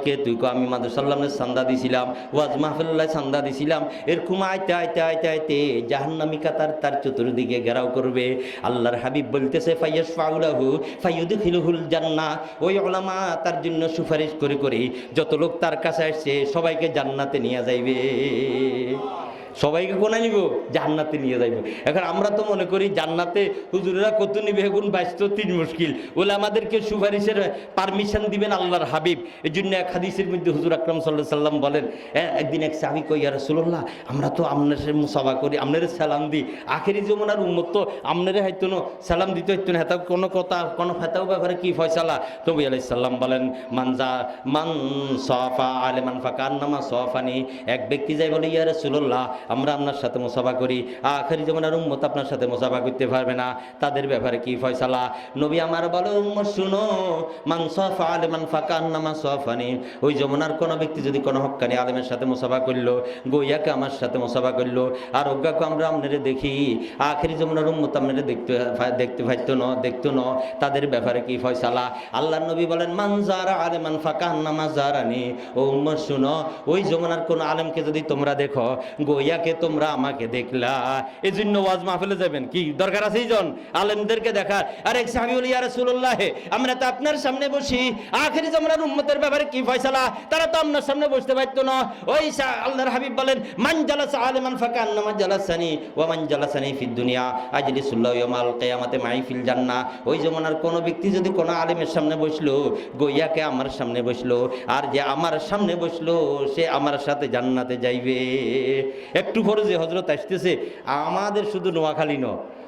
কে তুই? আমি মাদ্রাসাল্লামের চান্দা দিছিলাম, ওয়াজ মাহফিল্লাহ চান্দা দিছিলাম। এরকম আইতে আইতে আইতে আইতে জাহান্নামী কাতার তার চতুর্দিকে ঘেরাও করবে। আল্লাহর হাবিব বলতেছে, ফাইয়াশফাউলাহু ফাইয়ুদখিলুহুল জান্নাহ, ওই উলামা তার জন্য সুপারিশ করে করে যত লোক তার কাছে আসছে সবাইকে জান্নাতে নিয়ে যাইবে। সবাইকে কোনায় নিব? জান্নাতে নিয়ে যাইব। এখন আমরা তো মনে করি জান্নাতে হুজুরেরা কত নিবে, এখন 22-3 মুশকিল। বলে আমাদেরকে সুপারিশের পারমিশন দিবেন আল্লাহর হাবিব। এই জন্য এক হাদিসের মধ্যে হুজুর আকরাম সাল্লাল্লাহু আলাইহি সাল্লাম বলেন, একদিন এক সাহাবী কই, ইয়া রাসূলুল্লাহ আমরা তো আপনার মুসাফা করি, আপনার সালাম দিই, আখেরি জমানার উম্মত তো আপনারে হয়তো না সালাম দিতে হইতো না, হেতাও কোনো কথা কোনো ফেতাও ব্যাপারে কি ফয়সালা? নবী আলাইহিস সালাম বলেন, মান সাফা আলিমান ফাকান্নামা সাফানি, এক ব্যক্তি যাই বলে, ইয়া রাসূলুল্লাহ আমরা আপনার সাথে মুসাফা করি, আখেরি জামানার উম্মত আপনার সাথে মুসাফা করতে পারবে না, তাদের ব্যাপারে কি ফয়সালা? নবী আমার বলে, উম্মত শুনো, মান সাফা আলিমান ফাকান্নামা সাফানি, ওই জামানার কোনো ব্যক্তি যদি কোনো হক্কানি আলেমের সাথে মুসাফা করলো, গোয়াকে আমার সাথে মুসাফা করলো, আর অজ্ঞাকে আমরা আপনারে দেখি, আখেরি জামানার উম্মত আপনারা দেখতে দেখতো না, তাদের ব্যাপারে কি ফয়সালা? আল্লাহর নবী বলেন, মান যারা আলিমান ফাকান্নামা যারানি, ও উম্মত শুনো, ওই জামানার কোন আলেমকে যদি তোমরা দেখো, গোয়াকে তোমরা আমাকে দেখলা। এই জন্য ওয়াজ মাহফিলে যাবেন, কি দরকার আছে এইজন আলেমদেরকে দেখার? আর এক সাহাবী বলে, ইয়া রাসূলুল্লাহ আমরা তো আপনার সামনে বসি, আখেরি জামানার উম্মতের ব্যাপারে কি ফয়সালা? তারা তো আপনার সামনে বসতে পারতো না। ওই আল্লাহর হাবিব বলেন, মান জালাসা আলিমান ফাকান্নামা জালাসানি ওয়া মান জালাসানি ফিদ দুনিয়া আজলিসুল্লাহু ইয়াউমাল কিয়ামাতি মাই ফিল জান্নাহ, ওই জামানার কোন ব্যক্তি যদি কোন আলেমের সামনে বসলো, গোয়াকে আমার সামনে বসলো, আর যে আমার সামনে বসলো সে আমার সাথে জান্নাতে যাইবে। একটু পরে যে হযরত আসতেছে, আমাদের শুধু নোয়াখালী ন,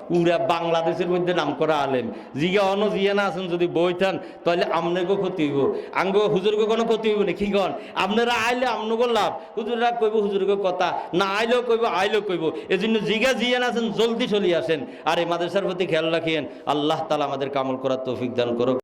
পুরা বাংলাদেশের মধ্যে নাম করা আলেম, জিগা অন জিয়া না আছেন, যদি বইতান তাহলে আমনেগো ক্ষতি হইব, আঙ্গ হুজুরকে কোনো ক্ষতি হইব না। কি কন? আপনারা আইলে আমনগো লাভ, হুজুররা কইব হুজুরকে কথা, না আইলেও কইব আইলেও কইব। এই জন্য জিগা জিয়া না আছেন, জলদি চলে আসেন। আর এই মাদ্রাসার প্রতি খেয়াল রাখিয়েন। আল্লাহ তাআলা আমাদের কামল করার তৌফিক দান করুক।